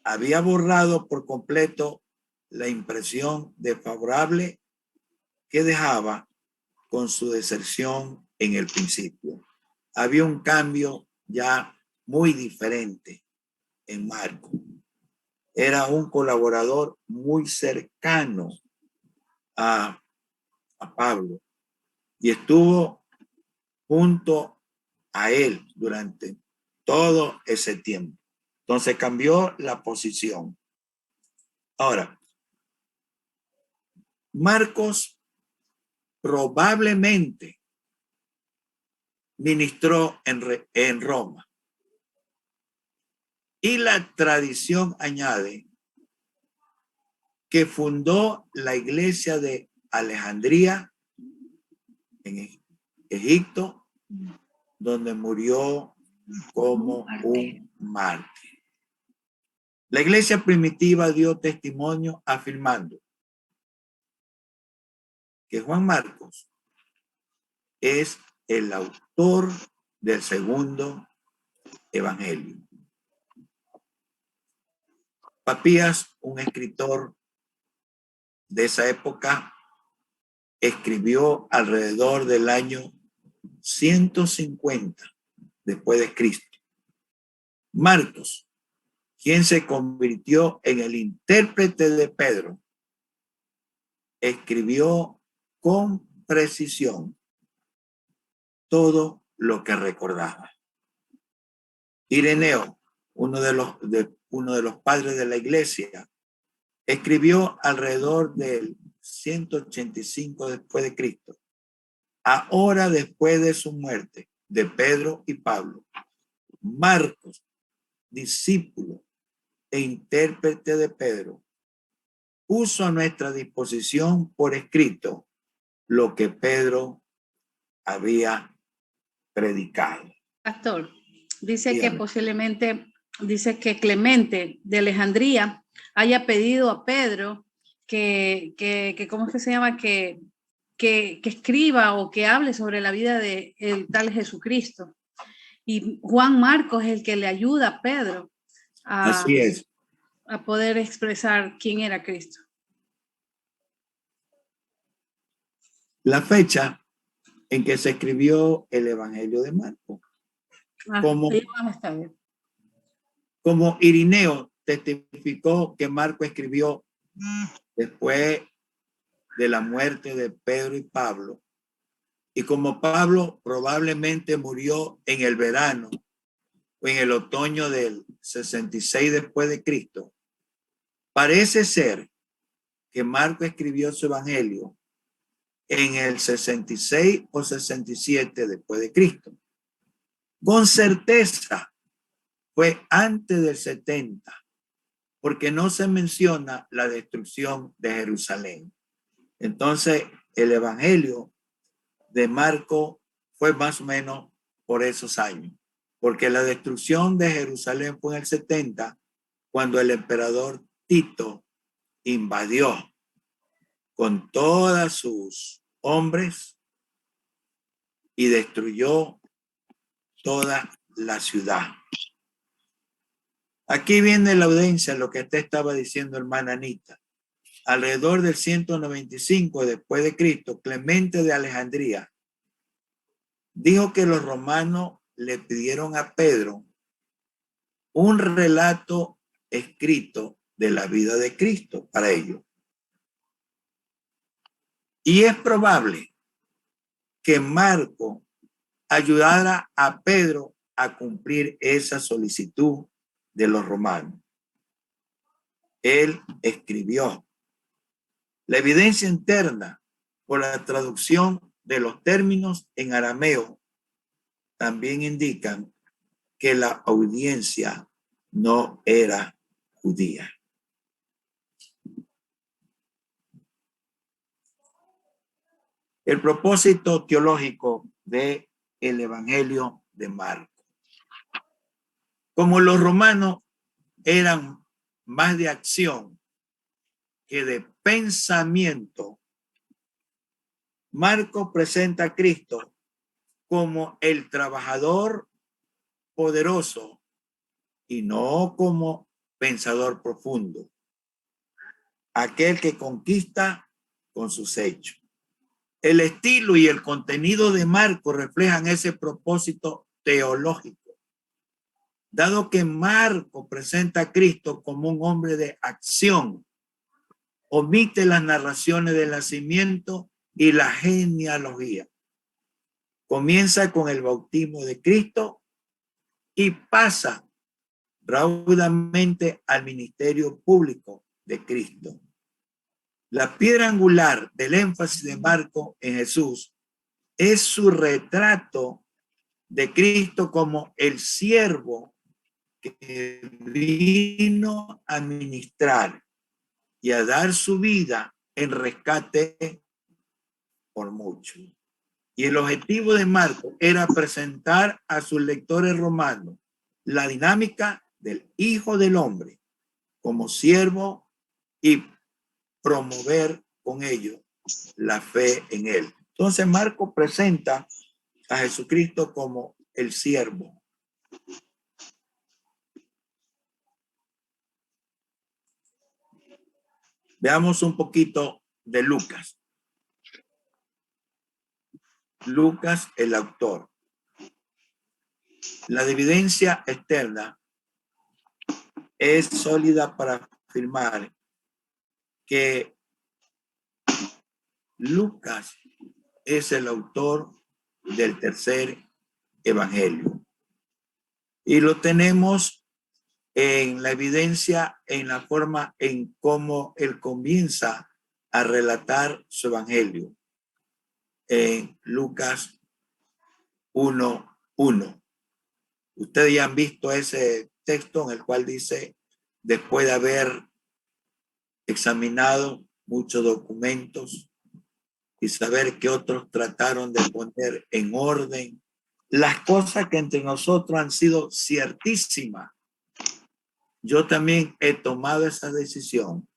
había borrado por completo la impresión desfavorable que dejaba con su deserción en el principio. Había un cambio ya muy diferente en Marcos. Era un colaborador muy cercano a Pablo y estuvo junto a él durante todo ese tiempo. Entonces cambió la posición. Ahora, Marcos probablemente ministró en Roma. Y la tradición añade que fundó la iglesia de Alejandría en Egipto, donde murió como un mártir. La iglesia primitiva dio testimonio afirmando que Juan Marcos es el autor del segundo evangelio. Papías, un escritor de esa época, escribió alrededor del año 150 después de Cristo. Marcos, quien se convirtió en el intérprete de Pedro, escribió con precisión todo lo que recordaba. Ireneo, uno de los padres de la iglesia, escribió alrededor del 185 después de Cristo Ahora, después de su muerte, de Pedro y Pablo, Marcos, discípulo e intérprete de Pedro, puso a nuestra disposición por escrito lo que Pedro había predicado. Pastor, dice que Dígame. posiblemente, dice que Clemente de Alejandría haya pedido a Pedro que ¿cómo es que se llama? Que escriba o que hable sobre la vida de el tal Jesucristo. Y Juan Marcos es el que le ayuda a Pedro Así es. a poder expresar quién era Cristo. La fecha en que se escribió el Evangelio de Marcos. Está bien. Como Irineo testificó que Marcos escribió después de la muerte de Pedro y Pablo, y como Pablo probablemente murió en el verano o en el otoño del 66 después de Cristo, parece ser que Marcos escribió su evangelio en el 66 o 67 después de Cristo. Con certeza fue antes del 70, porque no se menciona la destrucción de Jerusalén. Entonces, el evangelio de Marcos fue más o menos por esos años, porque la destrucción de Jerusalén fue en el 70, cuando el emperador Tito invadió con todos sus hombres y destruyó toda la ciudad. Aquí viene la audiencia, lo que te estaba diciendo hermana Anita. Alrededor del 195 después de Cristo, Clemente de Alejandría dijo que los romanos le pidieron a Pedro un relato escrito de la vida de Cristo para ellos. Y es probable que Marco ayudara a Pedro a cumplir esa solicitud de los romanos. Él escribió. La evidencia interna por la traducción de los términos en arameo también indican que la audiencia no era judía. El propósito teológico del Evangelio de Marcos. Como los romanos eran más de acción que de pensamiento, Marcos presenta a Cristo como el trabajador poderoso y no como pensador profundo, aquel que conquista con sus hechos. El estilo y el contenido de Marcos reflejan ese propósito teológico, dado que Marcos presenta a Cristo como un hombre de acción, omite las narraciones del nacimiento y la genealogía. Comienza con el bautismo de Cristo y pasa raudamente al ministerio público de Cristo. La piedra angular del énfasis de Marcos en Jesús es su retrato de Cristo como el siervo que vino a ministrar y a dar su vida en rescate por muchos. Y el objetivo de Marcos era presentar a sus lectores romanos la dinámica del Hijo del Hombre como siervo y promover con ello la fe en él. Entonces Marcos presenta a Jesucristo como el siervo. Veamos un poquito de Lucas. Lucas, el autor. La evidencia externa es sólida para afirmar que Lucas es el autor del tercer evangelio. Y lo tenemos en la evidencia, en la forma en cómo él comienza a relatar su evangelio. en Lucas 1:1. Ustedes ya han visto ese texto en el cual dice, después de haber examinado muchos documentos y saber que otros trataron de poner en orden las cosas que entre nosotros han sido ciertísimas, yo también he tomado esa decisión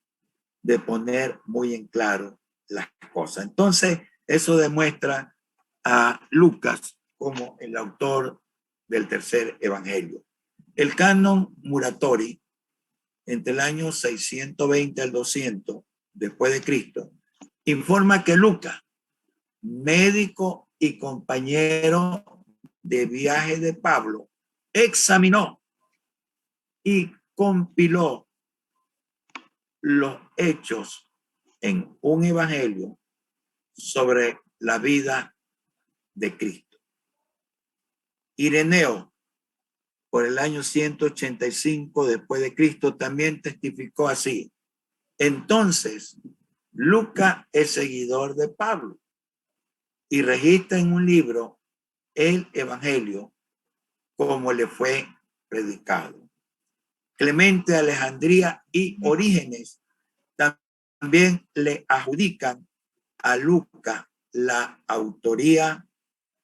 de poner muy en claro las cosas. Entonces, eso demuestra a Lucas como el autor del tercer evangelio. El canon Muratori, entre el año 620 al 200 después de Cristo, informa que Lucas, médico y compañero de viaje de Pablo, examinó y compiló los hechos en un evangelio sobre la vida de Cristo. Ireneo, por el año 185 después de Cristo, también testificó así. Entonces, Lucas es seguidor de Pablo y registra en un libro el evangelio como le fue predicado. Clemente de Alejandría y Orígenes también le adjudican a Lucas la autoría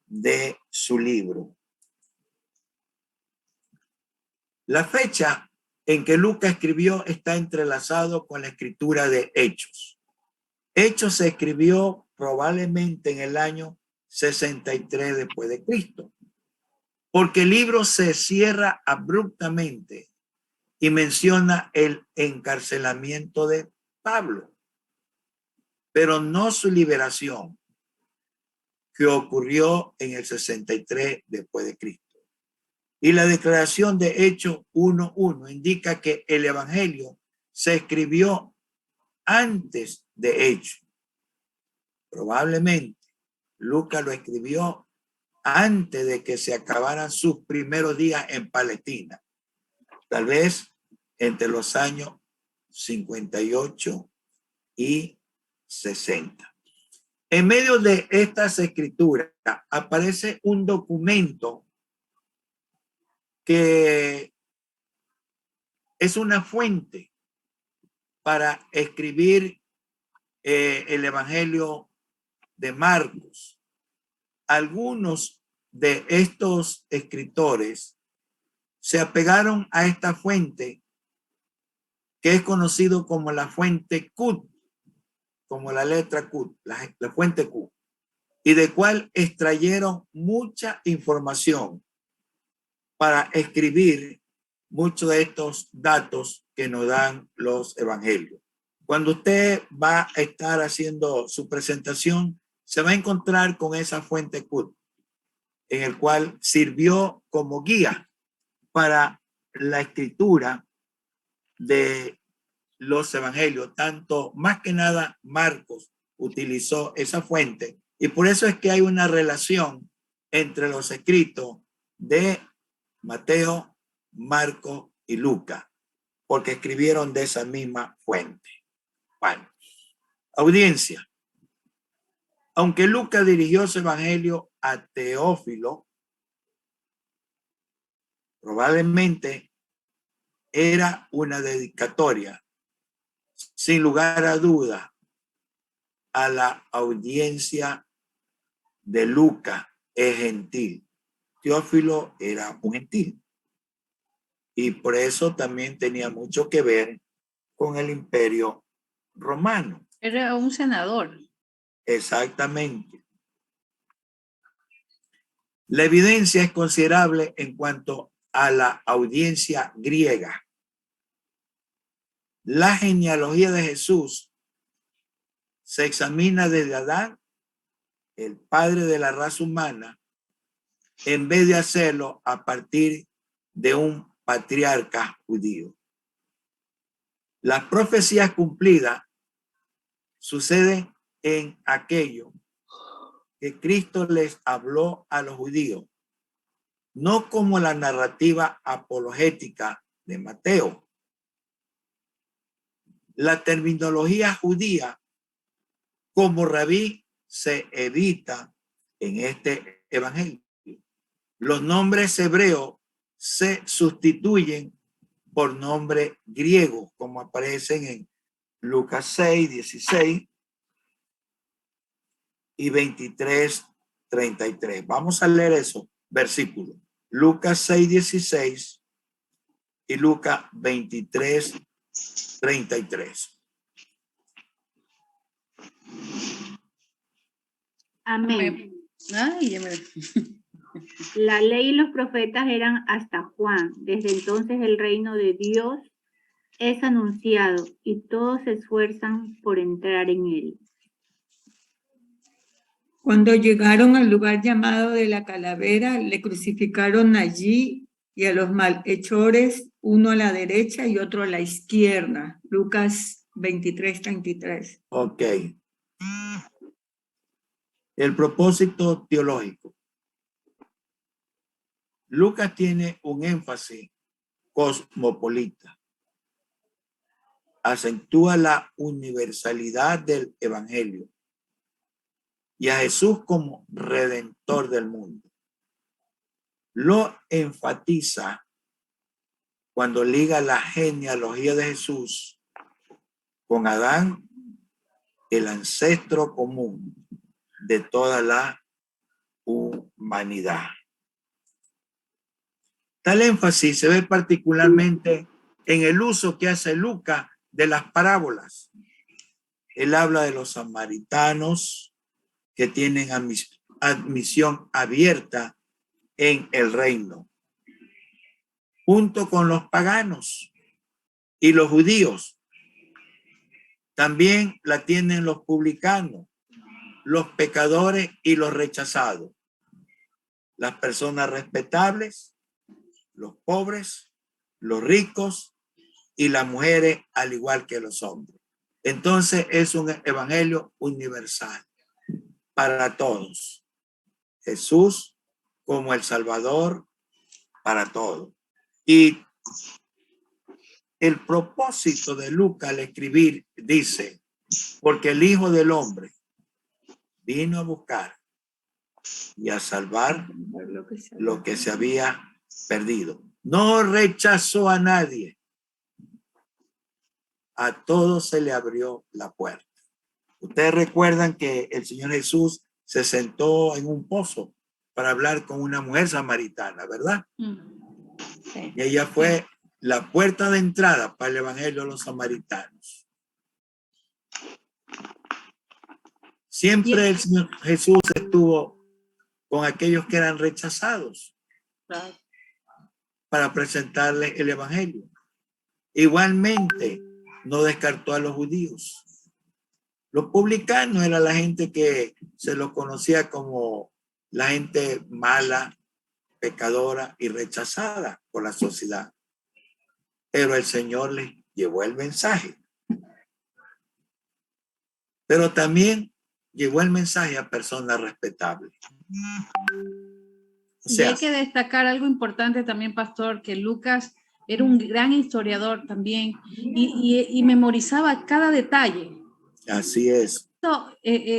de su libro. La fecha en que Lucas escribió está entrelazado con la escritura de Hechos. Hechos se escribió probablemente en el año 63 después de Cristo, porque el libro se cierra abruptamente y menciona el encarcelamiento de Pablo, pero no su liberación, que ocurrió en el 63 después de Cristo. Y la declaración de Hechos 1:1 indica que el evangelio se escribió antes de Hechos. Probablemente Lucas lo escribió antes de que se acabaran sus primeros días en Palestina, tal vez entre los años 58 y 60. En medio de estas escrituras aparece un documento que es una fuente para escribir el evangelio de Marcos. Algunos de estos escritores se apegaron a esta fuente que es conocido como la fuente Q, como la letra Q, la fuente Q, y de cual extrayeron mucha información para escribir muchos de estos datos que nos dan los evangelios. Cuando usted va a estar haciendo su presentación, se va a encontrar con esa fuente Q, en el cual sirvió como guía para la escritura de los evangelios. Tanto, más que nada, Marcos utilizó esa fuente, y por eso es que hay una relación entre los escritos de Mateo, Marcos y Lucas, porque escribieron de esa misma fuente. Bueno, audiencia. Aunque Lucas dirigió su evangelio a Teófilo, probablemente era una dedicatoria, sin lugar a duda, a la audiencia de Lucas, es gentil. Teófilo era un gentil y por eso también tenía mucho que ver con el Imperio Romano. Era un senador. Exactamente. La evidencia es considerable en cuanto a la audiencia griega. La genealogía de Jesús se examina desde Adán, el padre de la raza humana, en vez de hacerlo a partir de un patriarca judío. Las profecías cumplidas suceden en aquello que Cristo les habló a los judíos, no como la narrativa apologética de Mateo. La terminología judía como rabí se evita en este evangelio. Los nombres hebreos se sustituyen por nombres griegos, como aparecen en Lucas 6, 16 y 23, 33. Vamos a leer eso, versículo. Lucas 6, 16 y Lucas 23, 33. Amén. Ay, ya me... La ley y los profetas eran hasta Juan. Desde entonces el reino de Dios es anunciado y todos se esfuerzan por entrar en él. Cuando llegaron al lugar llamado de la calavera, le crucificaron allí y a los malhechores, uno a la derecha y otro a la izquierda. Lucas 23, 33. Ok. El propósito teológico. Lucas tiene un énfasis cosmopolita. Acentúa la universalidad del evangelio y a Jesús como redentor del mundo. Lo enfatiza cuando liga la genealogía de Jesús con Adán, el ancestro común de toda la humanidad. Tal énfasis se ve particularmente en el uso que hace Lucas de las parábolas. Él habla de los samaritanos que tienen admisión abierta en el reino, junto con los paganos y los judíos. También la tienen los publicanos, los pecadores y los rechazados, las personas respetables, los pobres, los ricos y las mujeres, al igual que los hombres. Entonces es un evangelio universal para todos. Jesús como el Salvador para todos. Y el propósito de Lucas al escribir dice, porque el Hijo del Hombre vino a buscar y a salvar lo que se había perdido. No rechazó a nadie. A todos se le abrió la puerta. Ustedes recuerdan que el Señor Jesús se sentó en un pozo para hablar con una mujer samaritana, ¿verdad? Sí. Y ella fue la puerta de entrada para el evangelio de los samaritanos. Siempre el Señor Jesús estuvo con aquellos que eran rechazados para presentarles el evangelio. Igualmente, no descartó a los judíos. Los publicanos era la gente que se los conocía como la gente mala, pecadora y rechazada por la sociedad. Pero el Señor les llevó el mensaje. Pero también llevó el mensaje a personas respetables. O Y sea, hay que destacar algo importante también, pastor, que Lucas era un gran historiador también y memorizaba cada detalle. así es.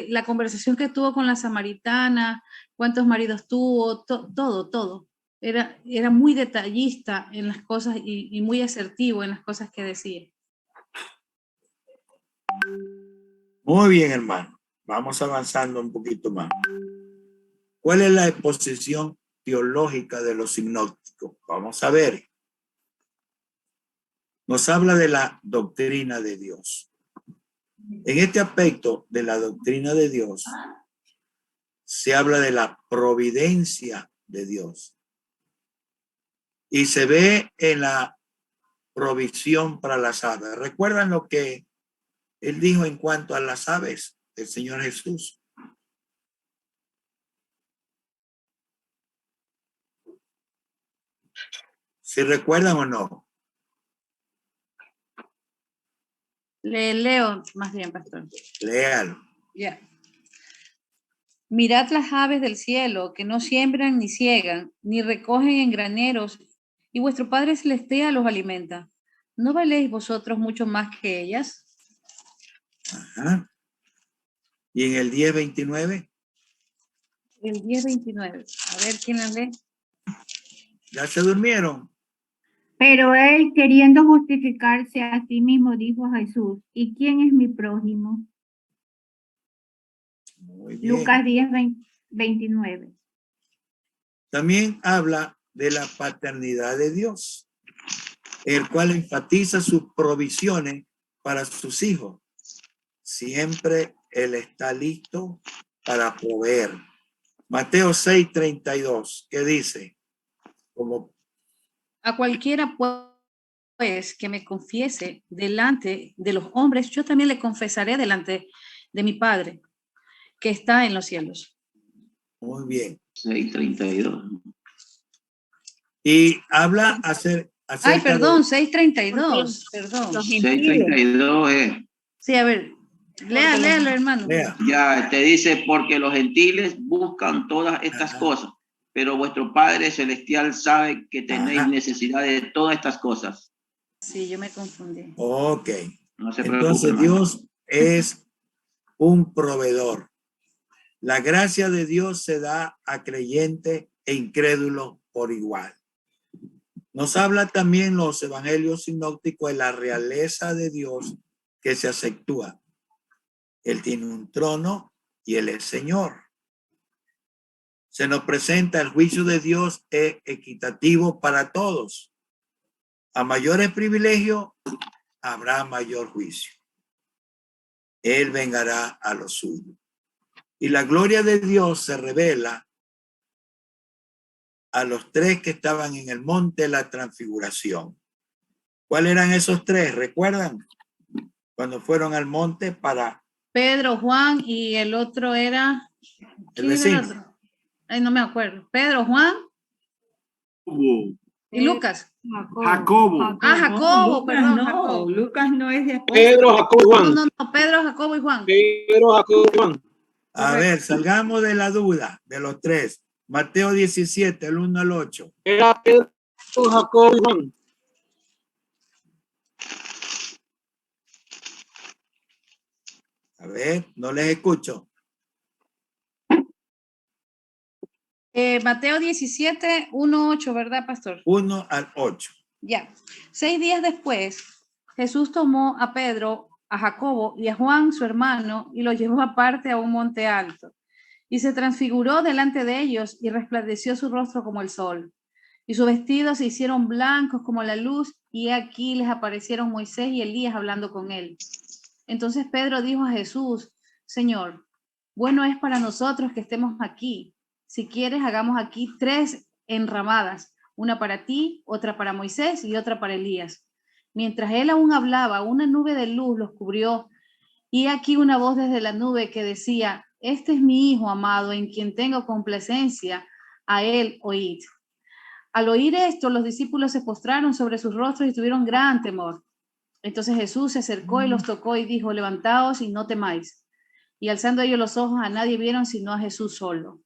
La conversación que tuvo con la samaritana, cuántos maridos tuvo, todo. Era muy detallista en las cosas y muy asertivo en las cosas que decía. Muy bien, hermano. Vamos avanzando un poquito más. ¿Cuál es la exposición teológica de los sinópticos? Vamos a ver. Nos habla de la doctrina de Dios. En este aspecto de la doctrina de Dios, se habla de la providencia de Dios. Y se ve en la provisión para las aves. ¿Recuerdan lo que él dijo en cuanto a las aves del Señor Jesús? ¿Si recuerdan o no? Leo más bien, pastor. Léalo. Ya. Mirad las aves del cielo, que no siembran ni ciegan, ni recogen en graneros, y vuestro Padre Celestial los alimenta. ¿No valéis vosotros mucho más que ellas? Ajá. Y en el 10:29, El 10:29. A ver quién la lee. ¿ya se durmieron? Pero él, queriendo justificarse a sí mismo, dijo a Jesús, ¿y quién es mi prójimo? Muy bien. Lucas 10:29. También habla de la paternidad de Dios, el cual enfatiza sus provisiones para sus hijos. Siempre Él está listo para proveer. Mateo 6:32, ¿qué dice? Como A cualquiera pues que me confiese delante de los hombres, yo también le confesaré delante de mi Padre que está en los cielos. muy bien. 6:32. Y habla acerca Ay, perdón, de 6:32. Perdón. Los gentiles. 6:32 es. Sí, a ver, léalo, hermano. lea. Ya te dice, porque los gentiles buscan todas estas Ajá. cosas, pero vuestro Padre Celestial sabe que tenéis Ajá. necesidad de todas estas cosas. Sí, yo me confundí. Ok. No se preocupe, Entonces hermano. Dios es un proveedor. La gracia de Dios se da a creyente e incrédulo por igual. Nos habla también los evangelios sinópticos de la realeza de Dios que se aceptúa. Él tiene un trono y Él es Señor. Se nos presenta el juicio de Dios es equitativo para todos. A mayores privilegios habrá mayor juicio. Él vengará a los suyos. Y la gloria de Dios se revela a los tres que estaban en el monte de la transfiguración. ¿Cuáles eran esos tres? ¿Recuerdan? Cuando fueron al monte para Pedro, Juan y el otro era. el ¿Quién era el vecino. otro? Ay, no me acuerdo. Pedro, Juan y Lucas. Jacobo. Ah, Jacobo, Lucas perdón. no, Jacobo. Lucas no es de apóstol. Pedro, Jacobo y Juan. No, Pedro, Jacobo y Juan. Pedro, Jacobo y Juan. A ver, salgamos de la duda de los tres. Mateo 17, el 1 al 8. Era Pedro, Jacobo y Juan. A ver, no les escucho. Mateo 17, 1, 8, ¿verdad, pastor? 1 al 8. Ya. 6 días después, Jesús tomó a Pedro, a Jacobo y a Juan, su hermano, y los llevó aparte a un monte alto. Y se transfiguró delante de ellos y resplandeció su rostro como el sol. Y sus vestidos se hicieron blancos como la luz, y aquí les aparecieron Moisés y Elías hablando con él. Entonces Pedro dijo a Jesús: Señor, bueno es para nosotros que estemos aquí. Si quieres, hagamos aquí 3 enramadas, una para ti, otra para Moisés y otra para Elías. Mientras él aún hablaba, una nube de luz los cubrió, y aquí una voz desde la nube que decía: Este es mi Hijo amado, en quien tengo complacencia, a él oíd. Al oír esto, los discípulos se postraron sobre sus rostros y tuvieron gran temor. Entonces Jesús se acercó y los tocó y dijo: Levantaos y no temáis. Y alzando ellos los ojos, a nadie vieron sino a Jesús solo.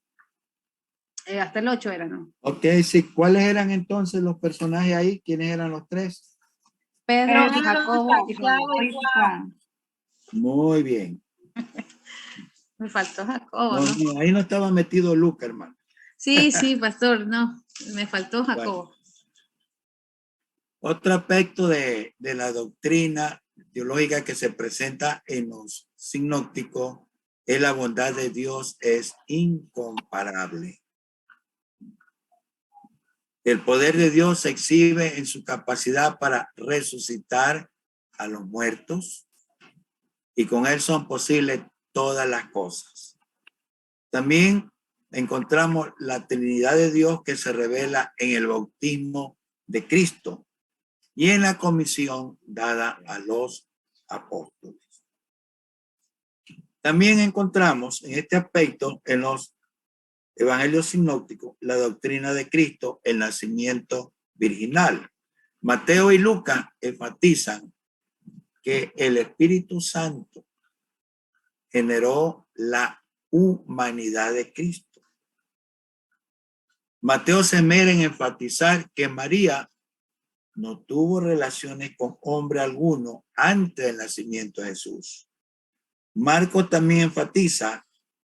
Hasta el 8 era, ¿no? Ok, sí. ¿Cuáles eran entonces los personajes ahí? ¿Quiénes eran los tres? Pedro y Jacobo y Juan. Juan. Muy bien. Me faltó Jacobo, No, ¿no? no, ahí no estaba metido Lucas, hermano. Sí, pastor, no. Me faltó Jacobo. Bueno, otro aspecto de la doctrina teológica que se presenta en los sinópticos es la bondad de Dios es incomparable. El poder de Dios se exhibe en su capacidad para resucitar a los muertos, y con él son posibles todas las cosas. También encontramos la Trinidad de Dios que se revela en el bautismo de Cristo y en la comisión dada a los apóstoles. También encontramos en este aspecto en los evangelios sinópticos la doctrina de Cristo, el nacimiento virginal. Mateo y Lucas enfatizan que el Espíritu Santo generó la humanidad de Cristo. Mateo se esmera en enfatizar que María no tuvo relaciones con hombre alguno antes del nacimiento de Jesús. Marcos también enfatiza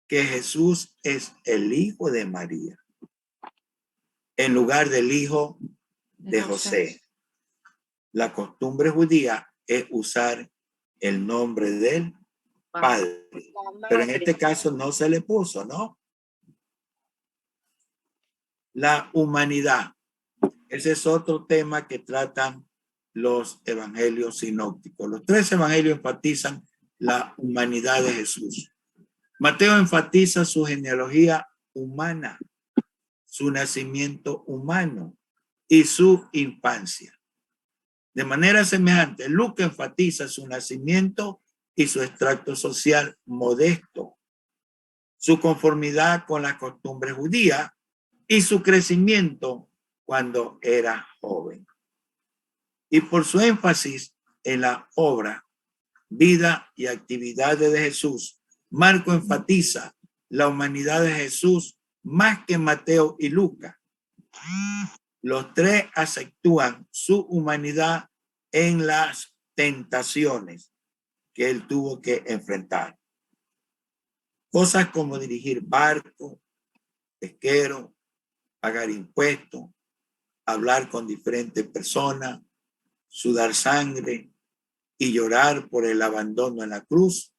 que Jesús es el hijo de María, en lugar del hijo de José. La costumbre judía es usar el nombre del padre, pero en este caso no se le puso, ¿no? La humanidad. Ese es otro tema que tratan los evangelios sinópticos. Los tres evangelios enfatizan la humanidad de Jesús. Mateo enfatiza su genealogía humana, su nacimiento humano y su infancia. De manera semejante, Lucas enfatiza su nacimiento y su extracto social modesto, su conformidad con las costumbres judías y su crecimiento cuando era joven. Y por su énfasis en la obra, vida y actividades de Jesús, Marco enfatiza la humanidad de Jesús más que Mateo y Lucas. Los tres acentúan su humanidad en las tentaciones que él tuvo que enfrentar. Cosas como dirigir barcos, pesqueros, pagar impuestos, hablar con diferentes personas, sudar sangre y llorar por el abandono en la cruz,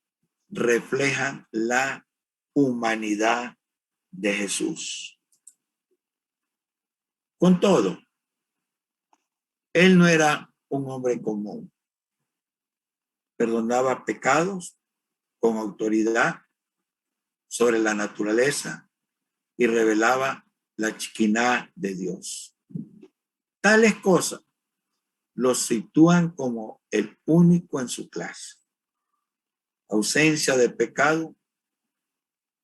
reflejan la humanidad de Jesús. Con todo, él no era un hombre común. Perdonaba pecados con autoridad sobre la naturaleza y revelaba la chiquiná de Dios. Tales cosas los sitúan como el único en su clase. Ausencia de pecado,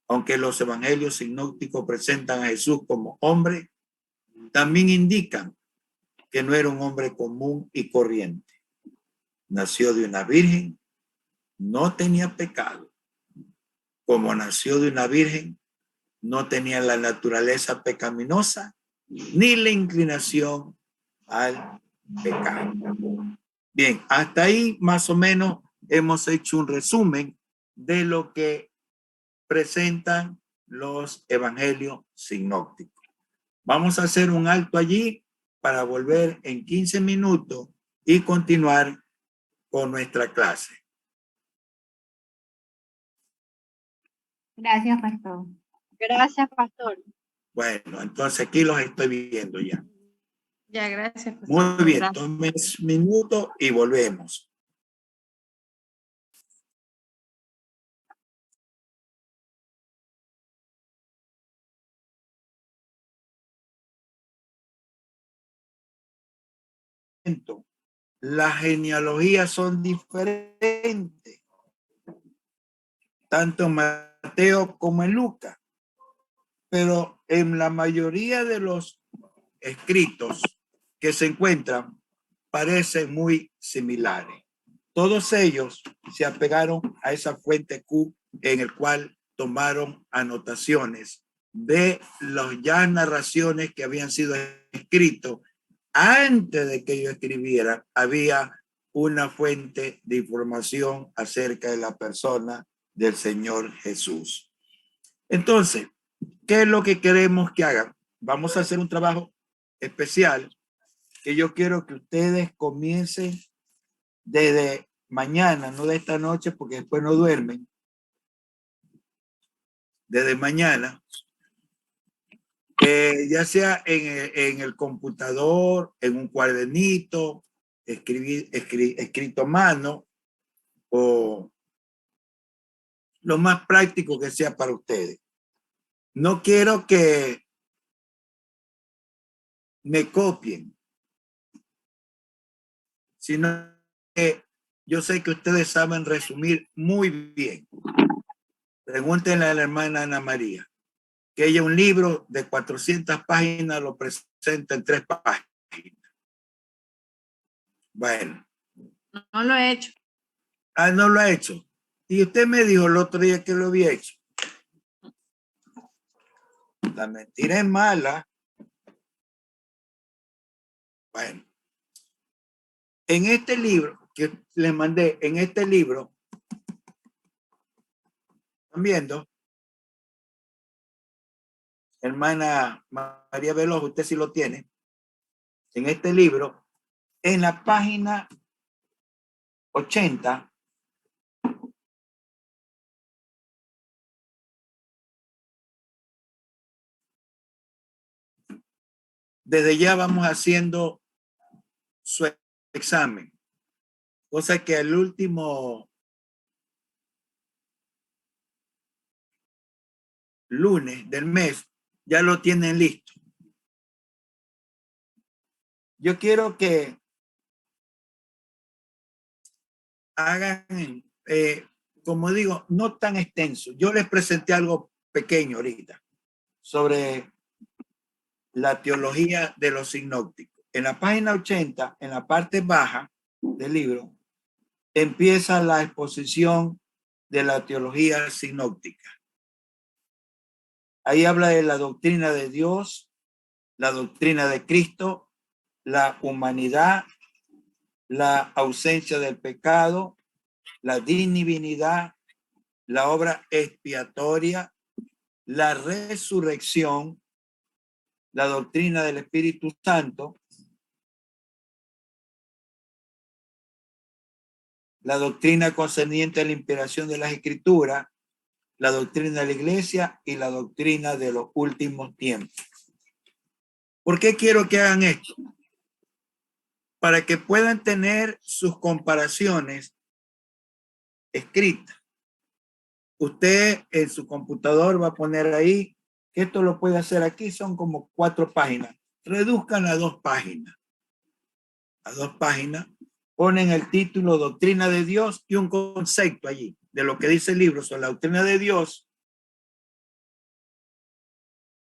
aunque los evangelios sinópticos presentan a Jesús como hombre, también indican que no era un hombre común y corriente. Nació de una virgen, no tenía pecado. Como nació de una virgen, no tenía la naturaleza pecaminosa ni la inclinación al pecado. Bien, hasta ahí más o menos hemos hecho un resumen de lo que presentan los evangelios sinópticos. Vamos a hacer un alto allí para volver en 15 minutos y continuar con nuestra clase. Gracias, pastor. Gracias, pastor. Bueno, entonces aquí los estoy viendo ya. Ya, gracias. Muy bien, Gracias. tomen un minuto y volvemos. Las genealogías son diferentes, tanto en Mateo como en Lucas, pero en la mayoría de los escritos que se encuentran parecen muy similares. Todos ellos se apegaron a esa fuente Q en el cual tomaron anotaciones de las ya narraciones que habían sido escritas. Antes de que yo escribiera, había una fuente de información acerca de la persona del Señor Jesús. Entonces, ¿qué es lo que queremos que hagan? Vamos a hacer un trabajo especial que yo quiero que ustedes comiencen desde mañana, no de esta noche, porque después no duermen. Desde mañana, ya sea en el computador, en un cuadernito, escrito a mano, o lo más práctico que sea para ustedes. No quiero que me copien, sino que yo sé que ustedes saben resumir muy bien. Pregúntenle a la hermana Ana María, que ella un libro de 400 páginas lo presenta en 3 páginas. Bueno. No lo he hecho. Ah, no lo ha hecho. Y usted me dijo el otro día que lo había hecho. La mentira es mala. Bueno. En este libro que les mandé, en este libro, viendo? Hermana María Veloz, usted sí lo tiene. En este libro, en la página 80, desde ya vamos haciendo su examen. Cosa que el último lunes del mes ya lo tienen listo. Yo quiero que hagan, como digo, no tan extenso. Yo les presenté algo pequeño ahorita sobre la teología de los sinópticos. En la página 80, en la parte baja del libro, empieza la exposición de la teología sinóptica. Ahí habla de la doctrina de Dios, la doctrina de Cristo, la humanidad, la ausencia del pecado, la divinidad, la obra expiatoria, la resurrección, la doctrina del Espíritu Santo, la doctrina concerniente a la inspiración de las Escrituras, la doctrina de la Iglesia y la doctrina de los últimos tiempos. ¿Por qué quiero que hagan esto? Para que puedan tener sus comparaciones escritas. Usted en su computador va a poner ahí, que esto lo puede hacer aquí, son como 4 páginas. Reduzcan a 2 páginas. A 2 páginas. Ponen el título Doctrina de Dios y un concepto allí de lo que dice el libro sobre la doctrina de Dios.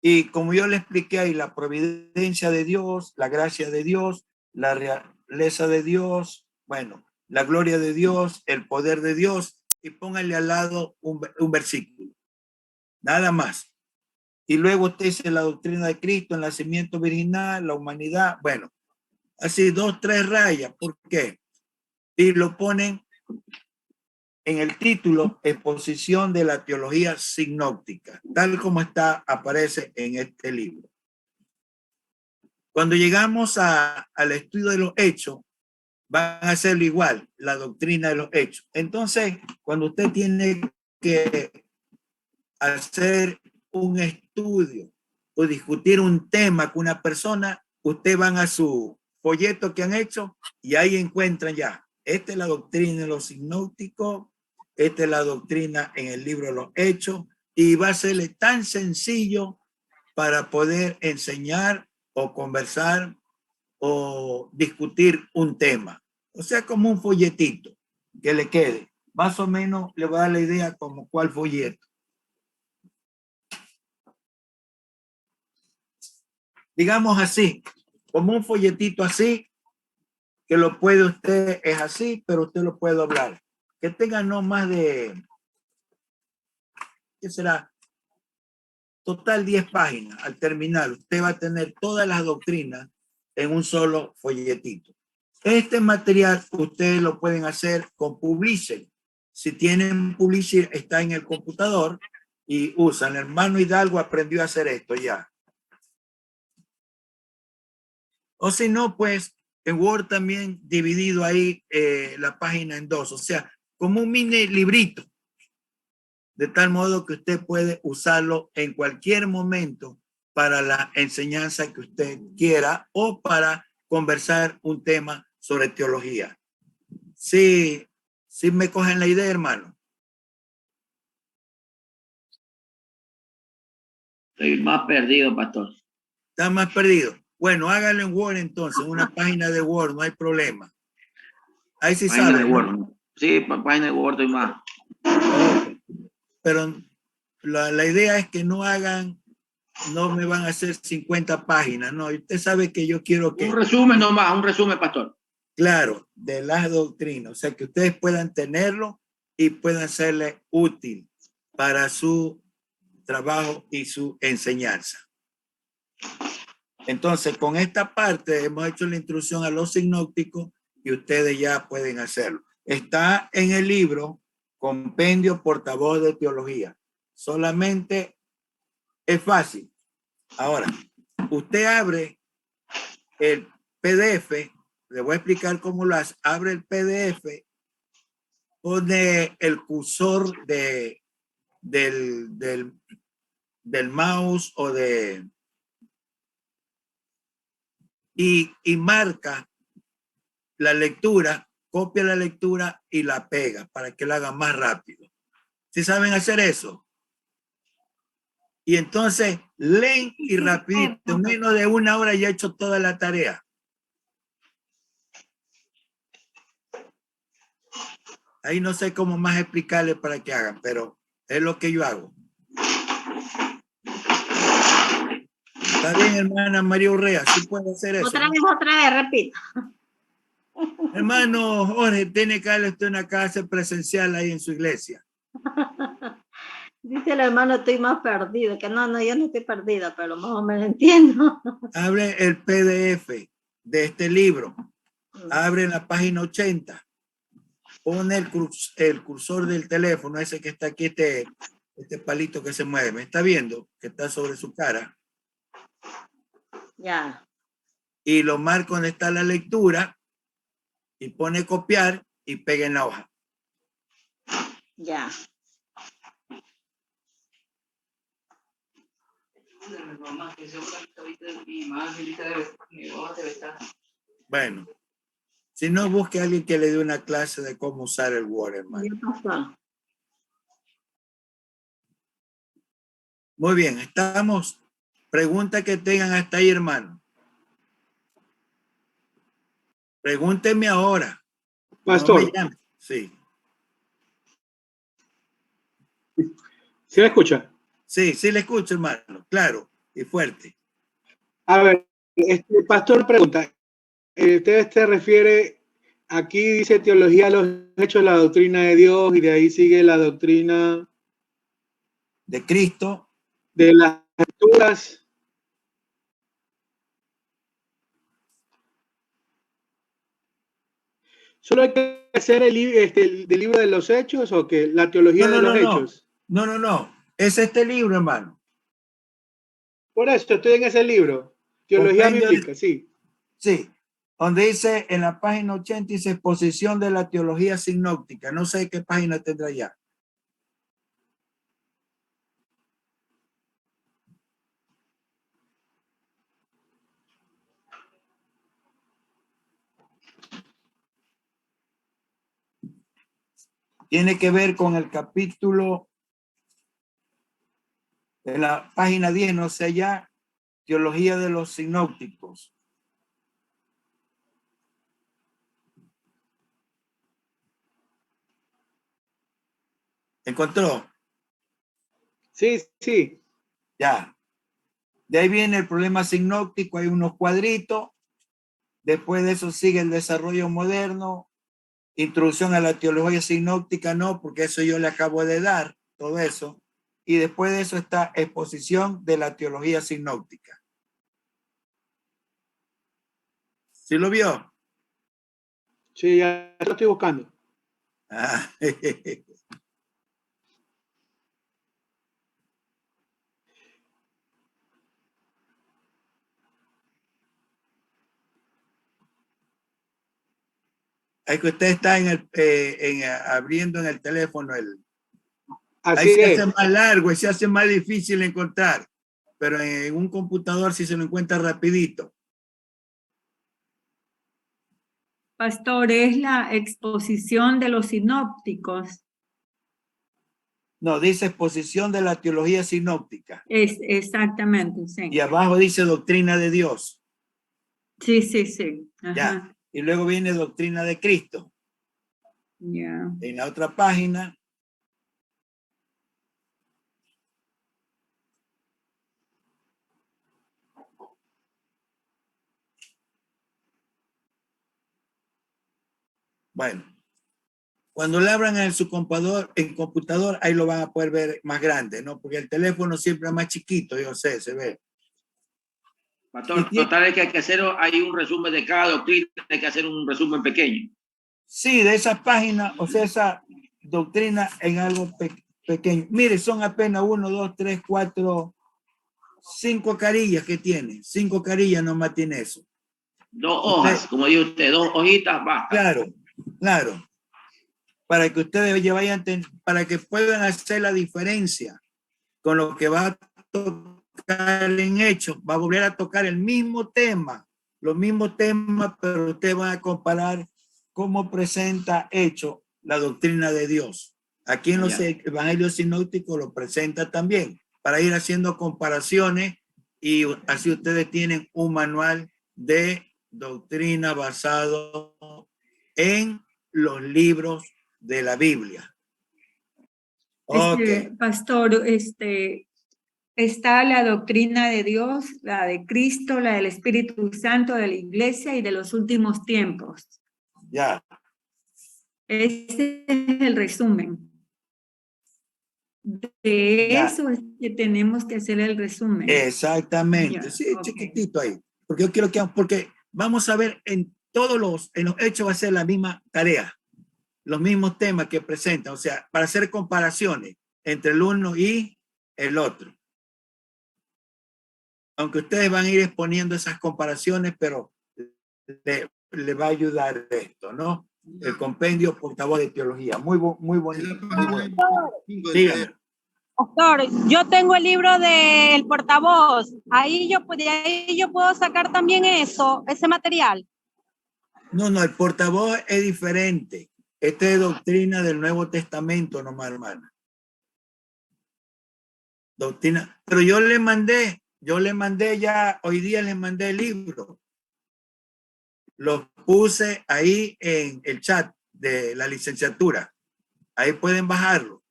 Y como yo le expliqué ahí, la providencia de Dios, la gracia de Dios, la realeza de Dios, bueno, la gloria de Dios, el poder de Dios, y pónganle al lado un versículo. Nada más. Y luego usted dice la doctrina de Cristo, el nacimiento virginal, la humanidad, bueno, así 2, 3 rayas. ¿Por qué? Y lo ponen en el título, exposición de la teología sinóptica, tal como aparece en este libro. Cuando llegamos al estudio de los hechos, van a hacerlo igual, la doctrina de los hechos. Entonces, cuando usted tiene que hacer un estudio o discutir un tema con una persona, usted van a su folleto que han hecho y ahí encuentran ya, esta es la doctrina de los sinópticos, esta es la doctrina en el libro de los hechos, y va a serle tan sencillo para poder enseñar o conversar o discutir un tema. O sea, como un folletito que le quede. Más o menos le va a dar la idea como cuál folleto. Digamos así, como un folletito así, que lo puede usted, es así, pero usted lo puede doblar. Que tenga no más de, ¿qué será? Total 10 páginas. Al terminar, usted va a tener todas las doctrinas en un solo folletito. Este material ustedes lo pueden hacer con Publisher. Si tienen Publisher, está en el computador y usan. El hermano Hidalgo aprendió a hacer esto ya. O si no, pues en Word también dividido ahí la página en 2. O sea, como un mini librito. De tal modo que usted puede usarlo en cualquier momento para la enseñanza que usted quiera o para conversar un tema sobre teología. Sí, sí me cogen la idea, hermano. Estoy más perdido, pastor. Está más perdido. Bueno, hágalo en Word entonces, en una página de Word, no hay problema. Ahí sí Página sabe, de ¿no? Word. Sí, página de Word estoy más. Okay. Pero la idea es que no hagan, no me van a hacer 50 páginas, no. Usted sabe que yo quiero que... Un resumen nomás, un resumen, pastor. Claro, de las doctrinas, o sea, que ustedes puedan tenerlo y puedan serle útil para su trabajo y su enseñanza. Entonces, con esta parte hemos hecho la introducción a los sinópticos y ustedes ya pueden hacerlo. Está en el libro Compendio portavoz de teología. Solamente es fácil. Ahora, usted abre el PDF, le voy a explicar cómo lo hace. Abre el PDF, pone el cursor del mouse o y marca la lectura, copia la lectura y la pega para que la haga más rápido. ¿Sí saben hacer eso? Y entonces leen y rapidito, en menos de una hora ya he hecho toda la tarea. Ahí no sé cómo más explicarles para que hagan, pero es lo que yo hago. Está bien, hermana María Urrea, sí puede hacer eso. Otra vez, repito. Hermano Jorge, tiene que darle usted una clase presencial ahí en su iglesia. Dice el hermano, estoy más perdido. Que no, yo no estoy perdida, pero más o menos entiendo. Abre el PDF de este libro. Abre la página 80. Pone el cursor del teléfono, ese que está aquí, este palito que se mueve. ¿Me está viendo? Que está sobre su cara. Ya. Y lo marca donde está la lectura y pone copiar y pega en la hoja. Ya. Bueno, si no, busque a alguien que le dé una clase de cómo usar el Word, hermano. Ya pasó. Muy bien, estamos. Pregunta que tengan hasta ahí, hermano. Pregúntenme ahora. Pastor, No me llamen. Sí. ¿sí me escucha? Sí, sí le escucho, hermano. Claro y fuerte. A ver, pastor pregunta, usted se refiere, aquí dice teología de los hechos, la doctrina de Dios, y de ahí sigue la doctrina De Cristo. de las escrituras. ¿Solo hay que hacer el libro de los hechos o que la teología de los hechos? No. Es este libro, hermano. Por eso estoy en ese libro. Teología Compendio bíblica, sí. Sí. Donde dice en la página 80, dice exposición de la teología sinóptica. No sé qué página tendrá ya. Tiene que ver con el capítulo de la página 10, no sé ya, teología de los sinópticos. ¿Encontró? Sí, sí. Ya. De ahí viene el problema sinóptico, hay unos cuadritos. Después de eso sigue el desarrollo moderno, introducción a la teología sinóptica, no, porque eso yo le acabo de dar, todo eso. Y después de eso está exposición de la teología sinóptica. ¿Sí lo vio? Sí, ya lo estoy buscando. Ah, es que usted está abriendo en el teléfono ahí Así se es. hace más largo y se hace más difícil encontrar, pero en un computador sí se lo encuentra rapidito. Pastor, es la exposición de los sinópticos. No, dice exposición de la teología sinóptica. Es exactamente, sí. Y abajo dice doctrina de Dios. Sí, sí, sí. Ajá. Ya. Y luego viene doctrina de Cristo. Ya. En la otra página. Bueno. Cuando le abran en su computador, ahí lo van a poder ver más grande, ¿no? Porque el teléfono siempre es más chiquito, yo sé, se ve. Pastor, total es que hay que hacer, hay un resumen de cada doctrina, hay que hacer un resumen pequeño. Sí, de esas páginas, o sea, doctrina en algo pequeño. Mire, son apenas 1, 2, 3, 4, 5 carillas que tiene. 5 carillas nomás tiene eso. 2 hojas, como dice usted, 2 hojitas, basta. Claro, claro. Para que ustedes ya vayan, para que puedan hacer la diferencia con lo que va a tocar en Hechos. Va a volver a tocar el mismo tema, los mismos temas, pero ustedes van a comparar cómo presenta Hechos la doctrina de Dios. Aquí en los evangelios sinópticos lo presenta también, para ir haciendo comparaciones y así ustedes tienen un manual de doctrina basado en los libros de la Biblia. Pastor, está la doctrina de Dios, la de Cristo, la del Espíritu Santo, de la Iglesia y de los últimos tiempos. Ya. Ese es el resumen. De Ya. eso es que tenemos que hacer el resumen. Exactamente. Ya, Sí, chiquitito ahí. Porque yo quiero que, porque vamos a ver en los hechos va a ser la misma tarea, los mismos temas que presentan, o sea, para hacer comparaciones entre el uno y el otro. Aunque ustedes van a ir exponiendo esas comparaciones, pero le va a ayudar esto, ¿no? El compendio portavoz de teología. Muy bonito. Muy bueno. Dígame. Doctor, yo tengo el libro del portavoz. De ahí yo puedo sacar también eso, ese material. No, el portavoz es diferente. Esta es doctrina del Nuevo Testamento, nomás, hermana. Doctrina. Pero yo le mandé ya, hoy día les mandé el libro. Lo puse ahí en el chat de la licenciatura. Ahí pueden bajarlo.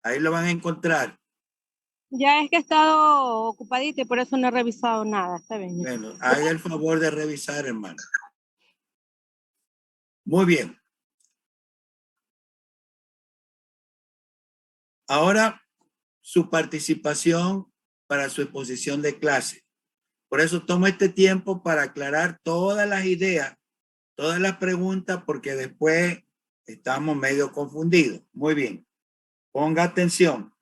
Ahí lo van a encontrar. Ya es que he estado ocupadita y por eso no he revisado nada. Está bien. Bueno, haga el favor de revisar, hermano. Muy bien. Ahora, su participación para su exposición de clase. Por eso tomo este tiempo para aclarar todas las ideas, todas las preguntas, porque después estamos medio confundidos. Muy bien. Ponga atención.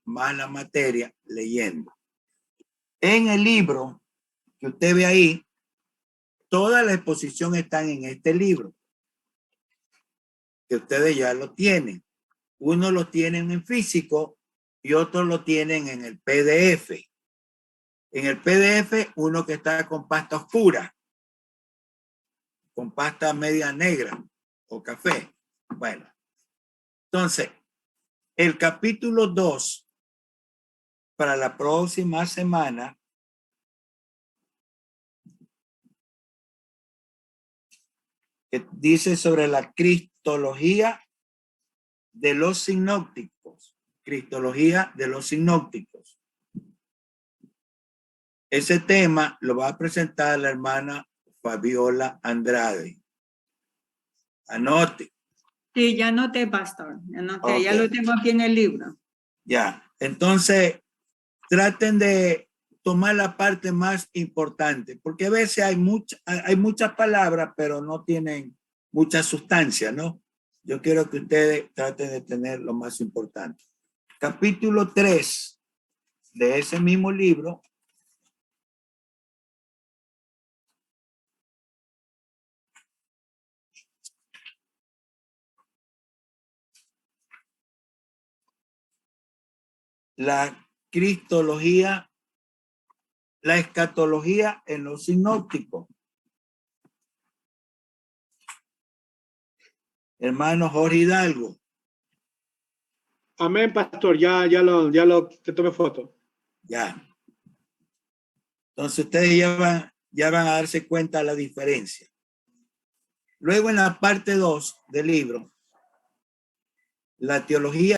Más la materia leyendo. En el libro que usted ve ahí, toda la exposición están en este libro, que ustedes ya lo tienen. Uno lo tienen en físico y otro lo tienen en el PDF. En el PDF, uno que está con pasta oscura, con pasta media negra o café. Bueno, entonces, el capítulo 2 para la próxima semana que dice sobre la cristología de los sinópticos. Cristología de los sinópticos. Ese tema lo va a presentar la hermana Fabiola Andrade. Anote. Sí, ya anoté, pastor. Anoté, Okay. Ya lo tengo aquí en el libro. Ya, entonces traten de tomar la parte más importante, porque a veces hay muchas palabras, pero no tienen mucha sustancia, ¿no? Yo quiero que ustedes traten de tener lo más importante. Capítulo 3 de ese mismo libro. La cristología, la escatología en los sinópticos. Hermano Jorge Hidalgo. Amén, pastor. Te tomé foto. Ya. Entonces ustedes ya van a darse cuenta de la diferencia. Luego en la parte 2 del libro, la teología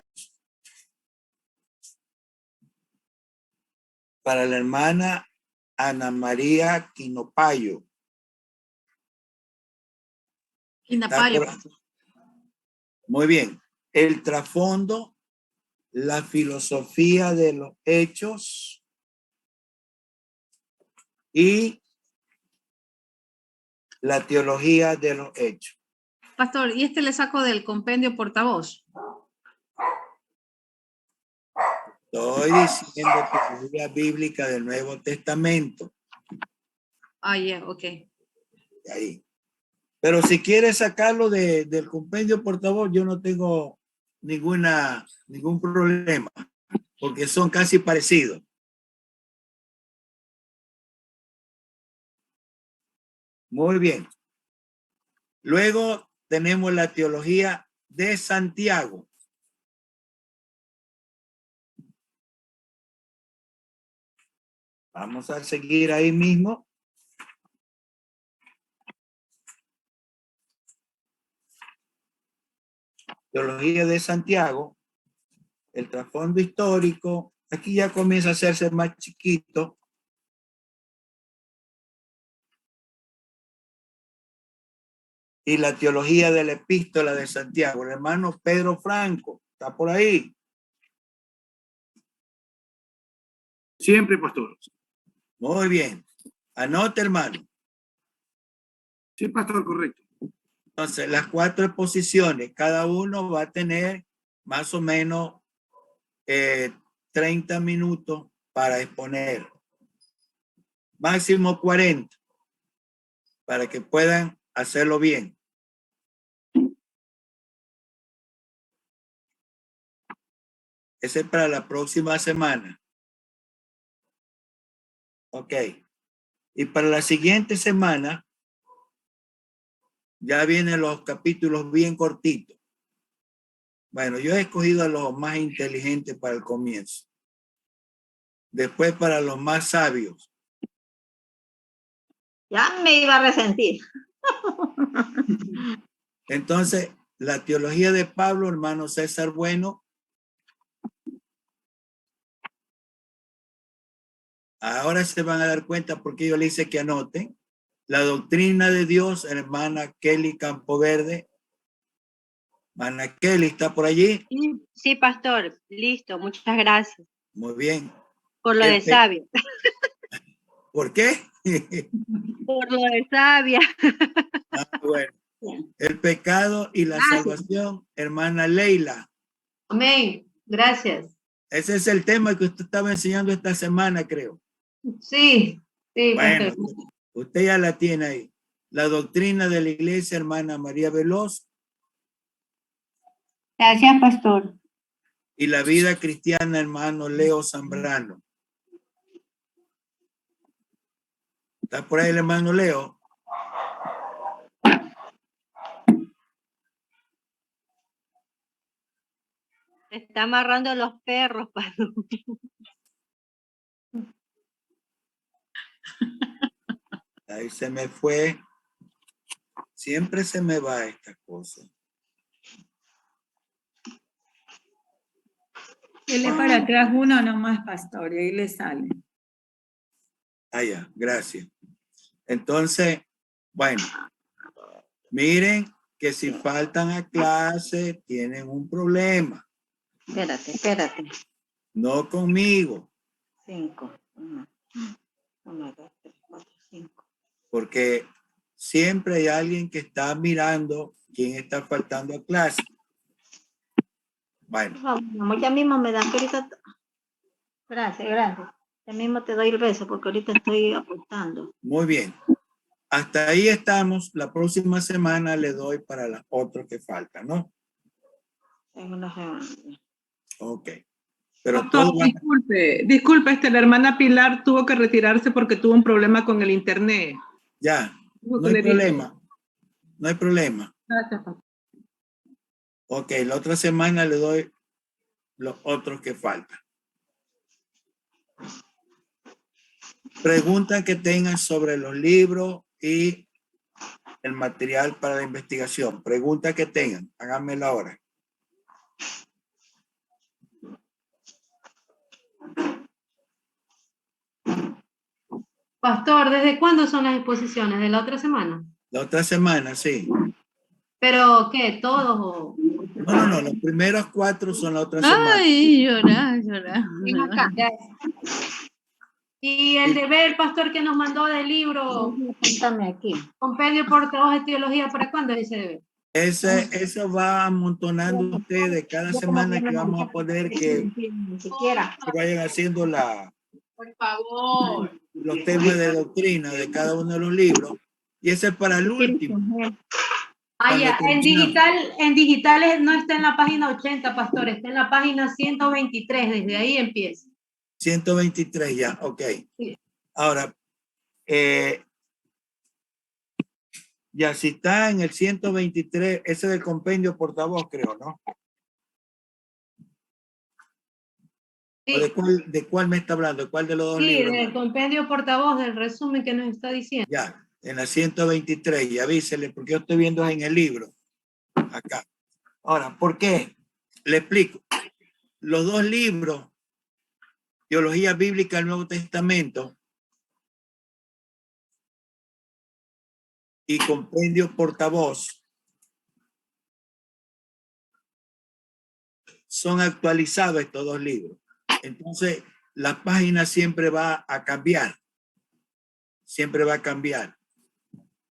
para la hermana Ana María Quinopayo. Muy bien. El trasfondo, la filosofía de los hechos y la teología de los hechos. Pastor, ¿y este le saco del compendio portavoz? Estoy diciendo teología bíblica del Nuevo Testamento. Ah, ya, ok. Ahí. Pero si quieres sacarlo del compendio portavoz, yo no tengo ningún problema, porque son casi parecidos. Muy bien. Luego tenemos la teología de Santiago. Vamos a seguir ahí mismo. Teología de Santiago, el trasfondo histórico, aquí ya comienza a hacerse más chiquito. Y la teología de la epístola de Santiago, el hermano Pedro Franco, está por ahí. Siempre, pastor. Muy bien. Anote, hermano. Sí, pastor, correcto. Entonces, las 4 exposiciones, cada uno va a tener más o menos 30 minutos para exponer. Máximo 40, para que puedan hacerlo bien. Ese es para la próxima semana. Ok. Y para la siguiente semana, ya vienen los capítulos bien cortitos. Bueno, yo he escogido a los más inteligentes para el comienzo. Después para los más sabios. Ya me iba a resentir. Entonces, la teología de Pablo, hermano César Bueno. Ahora se van a dar cuenta porque yo le hice que anoten. La doctrina de Dios, hermana Kelly Campoverde. Hermana Kelly, ¿está por allí? Sí, pastor, listo, muchas gracias. Muy bien. Por lo de sabia. ¿Por qué? Por lo de sabia. Bueno. El pecado y la salvación, hermana Leila. Amén. Gracias. Ese es el tema que usted estaba enseñando esta semana, creo. Sí, sí. Bueno, usted ya la tiene ahí. La doctrina de la iglesia, hermana María Veloz. Gracias, pastor. Y la vida cristiana, hermano Leo Zambrano. ¿Está por ahí el hermano Leo? Está amarrando los perros, pastor. Ahí se me fue. Siempre se me va esta cosa. Dele para atrás uno nomás, pastor, y ahí le sale. Ah, ya, gracias. Entonces, bueno, miren que si faltan a clase, tienen un problema. Espérate. No conmigo. 5. 1, 2, 3, 4, 5. Porque siempre hay alguien que está mirando quién está faltando a clase. Bueno. Vamos, ya mismo me dan que ahorita. Gracias. Ya mismo te doy el beso porque ahorita estoy apuntando. Muy bien. Hasta ahí estamos. La próxima semana le doy para las otras que faltan, ¿no? Ok. Pero Pastor, disculpe, la hermana Pilar tuvo que retirarse porque tuvo un problema con el internet. Ya, no hay problema. No hay problema. Gracias, pastor. Ok, la otra semana le doy los otros que faltan. Preguntas que tengan sobre los libros y el material para la investigación. Preguntas que tengan, háganmela ahora. Pastor, ¿desde cuándo son las exposiciones? ¿De la otra semana? La otra semana, sí. ¿Pero qué? ¿Todos o...? No, los primeros 4 son la otra semana. Ay, llorar. Ven acá. Y el deber, el pastor que nos mandó del libro, Apúntame aquí. compendio por trabajo de teología, ¿para cuándo es ese deber? Eso va amontonando ustedes cada semana que vamos a poder que Ni siquiera. vayan haciendo Por favor. los temas de doctrina de cada uno de los libros. Y ese es para el último. Ah, ya. Cuando En digital no está en la página 80, pastor, está en la página 123, desde ahí empieza. 123 ya, ok. Sí. Ahora, ya si está en el 123, ese del compendio portavoz, creo, ¿no? Sí. ¿O de cuál me está hablando? ¿De cuál de los dos Sí, libros? del compendio portavoz, del resumen que nos está diciendo. Ya, en la 123, y avísele, porque yo estoy viendo en el libro, acá. Ahora, ¿por qué? Le explico. Los dos libros, Teología Bíblica del Nuevo Testamento y Compendio Portavoz, son actualizados estos dos libros. Entonces, la página siempre va a cambiar. Siempre va a cambiar.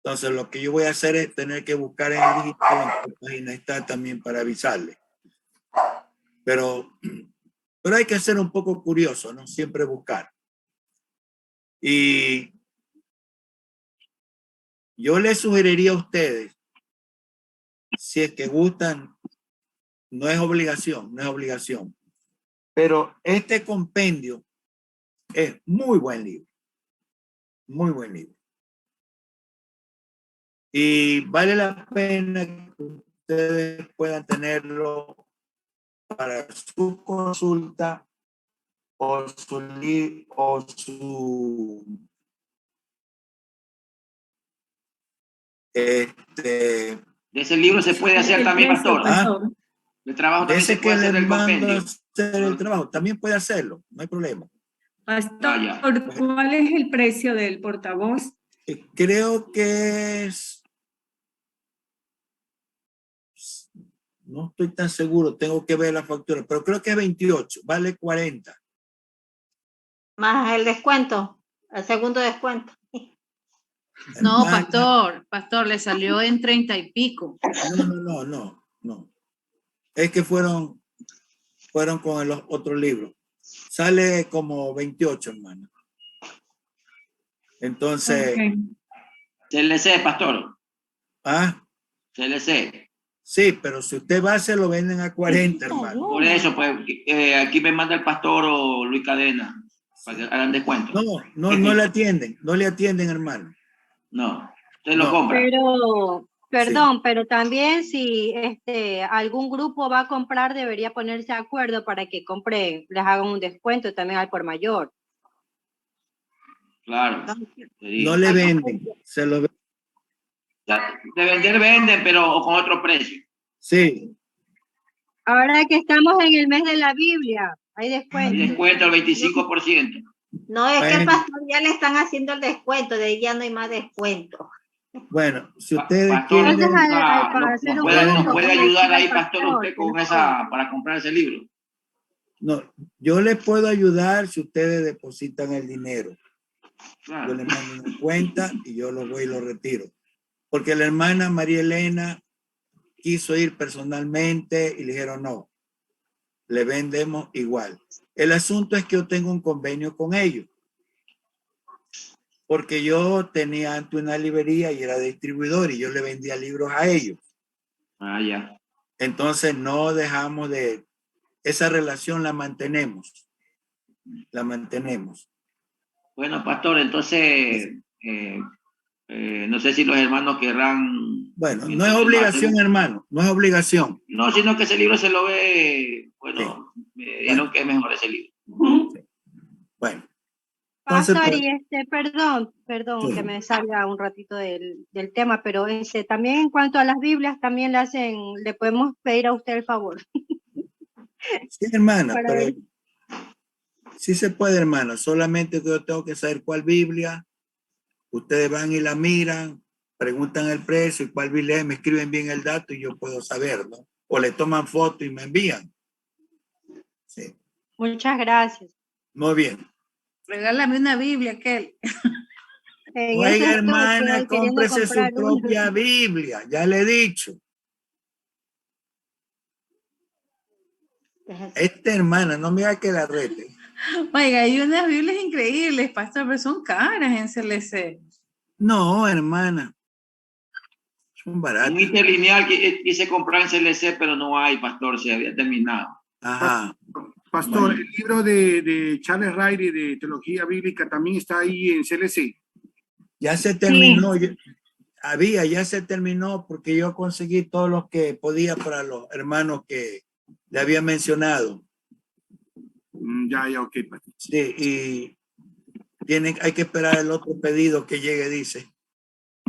Entonces, lo que yo voy a hacer es tener que buscar en el digital en qué página está también para avisarle. Pero hay que ser un poco curioso, ¿no? Siempre buscar. Y yo les sugeriría a ustedes, si es que gustan, no es obligación, no es obligación. Pero este compendio es muy buen libro. Muy buen libro. Y vale la pena que ustedes puedan tenerlo para su consulta o su De ese libro se puede hacer también, pastor. El trabajo también se puede hacer del compendio. El trabajo también puede hacerlo, no hay problema. Pastor, ¿cuál es el precio del portavoz? Creo que es, no estoy tan seguro, tengo que ver la factura, pero creo que es 28, vale 40. Más el descuento, el segundo descuento. No, pastor, le salió en 30 y pico. No. Es que fueron con el otro libro. Sale como 28, hermano. Entonces. Okay. CLC, pastor. ¿Ah? CLC. Sí, pero si usted va, se lo venden a 40, hermano. Por eso, pues, aquí me manda el pastor o Luis Cadena para que hagan descuento. No le atienden, hermano. No, usted lo compra. Pero, perdón, sí. Pero también si algún grupo va a comprar, debería ponerse de acuerdo para que compren, les hagan un descuento también al por mayor. Claro. No le venden, se lo venden. De venden, pero con otro precio. Sí. Ahora que estamos en el mes de la Biblia, hay descuento. Hay descuento al 25%. No, es que el pastor ya le están haciendo el descuento, de ahí ya no hay más descuento. Bueno, si ustedes pastor, quieren... ¿Nos puede ayudar ahí, pastor, usted con para comprar ese libro? No, yo les puedo ayudar si ustedes depositan el dinero. Claro. Yo les mando una cuenta y yo lo voy y lo retiro. Porque la hermana María Elena quiso ir personalmente y le dijeron no, le vendemos igual. El asunto es que yo tengo un convenio con ellos. Porque yo tenía antes una librería y era distribuidor y yo le vendía libros a ellos. Ah, ya. Entonces no dejamos de... Esa relación la mantenemos. La mantenemos. Bueno, pastor, entonces... no sé si los hermanos querrán... Bueno, no es obligación, hermano, no es obligación. No, sino que ese libro se lo ve, bueno, sí. Me dijeron que es mejor ese libro. Sí. Bueno. Pastor, y perdón, sí. Que me salga un ratito del tema, pero también en cuanto a las Biblias, también le podemos pedir a usted el favor. Sí, hermana, pero sí se puede, hermano, solamente que yo tengo que saber cuál Biblia. Ustedes van y la miran, preguntan el precio y cuál Biblia es, me escriben bien el dato y yo puedo saberlo. O le toman foto y me envían. Sí. Muchas gracias. Muy bien. Regálame una Biblia, aquel. Oiga, hermana, cómprese su propia Biblia, ya le he dicho. Esta hermana, no me haga que la rete. Oiga, hay unas Biblias increíbles, pastor, pero son caras en CLC. No, hermana. Son baratas. Un interlineal que quise comprar en CLC, pero no hay, pastor, se había terminado. Ajá. Pastor, el libro de Charles Riley de Teología Bíblica también está ahí en CLC. Ya se terminó. Sí. Ya se terminó porque yo conseguí todo lo que podía para los hermanos que le había mencionado. Ya, ok. Sí, y hay que esperar el otro pedido que llegue, dice.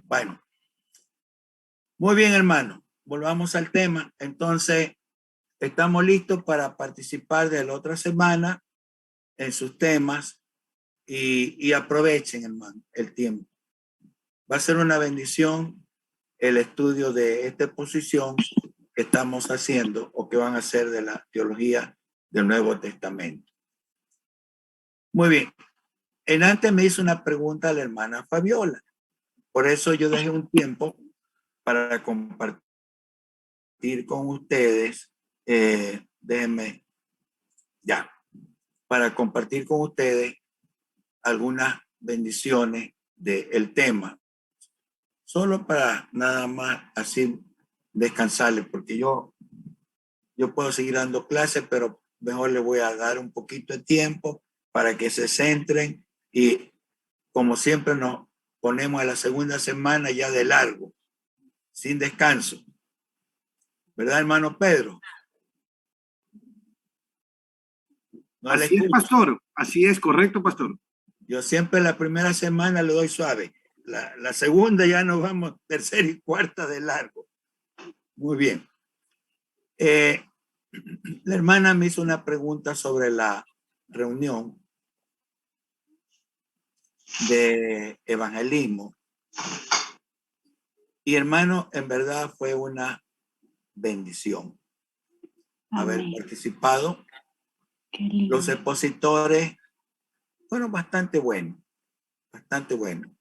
Bueno. Muy bien, hermano. Volvamos al tema. Entonces, estamos listos para participar de la otra semana en sus temas y aprovechen, hermano, el tiempo. Va a ser una bendición el estudio de esta exposición que estamos haciendo o que van a hacer de la teología del Nuevo Testamento. Muy bien. Antes me hizo una pregunta a la hermana Fabiola. Por eso yo dejé un tiempo para compartir con ustedes, para compartir con ustedes algunas bendiciones del tema. Solo para nada más así descansarles, porque yo puedo seguir dando clases, pero mejor les voy a dar un poquito de tiempo para que se centren y como siempre nos ponemos a la segunda semana ya de largo, sin descanso. ¿Verdad, hermano Pedro? No así es, pastor. Así es, correcto, pastor. Yo siempre la primera semana le doy suave. La segunda ya nos vamos tercera y cuarta de largo. Muy bien. La hermana me hizo una pregunta sobre la reunión de evangelismo. Y hermano, en verdad fue una bendición haber participado. Los expositores fueron bastante buenos, bastante buenos.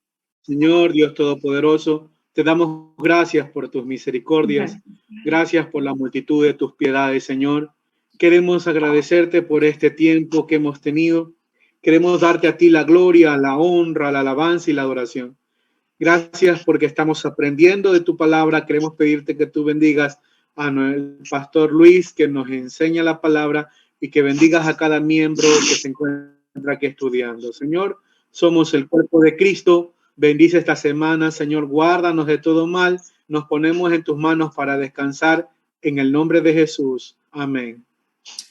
Señor Dios Todopoderoso, te damos gracias por tus misericordias, gracias por la multitud de tus piedades, Señor. Queremos agradecerte por este tiempo que hemos tenido. Queremos darte a ti la gloria, la honra, la alabanza y la adoración. Gracias porque estamos aprendiendo de tu palabra. Queremos pedirte que tú bendigas al pastor Luis, que nos enseña la palabra, y que bendigas a cada miembro que se encuentra aquí estudiando. Señor, somos el cuerpo de Cristo. Bendice esta semana, Señor, guárdanos de todo mal. Nos ponemos en tus manos para descansar en el nombre de Jesús. Amén.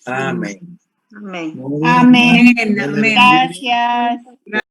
Amén. Amén. Amén. Gracias.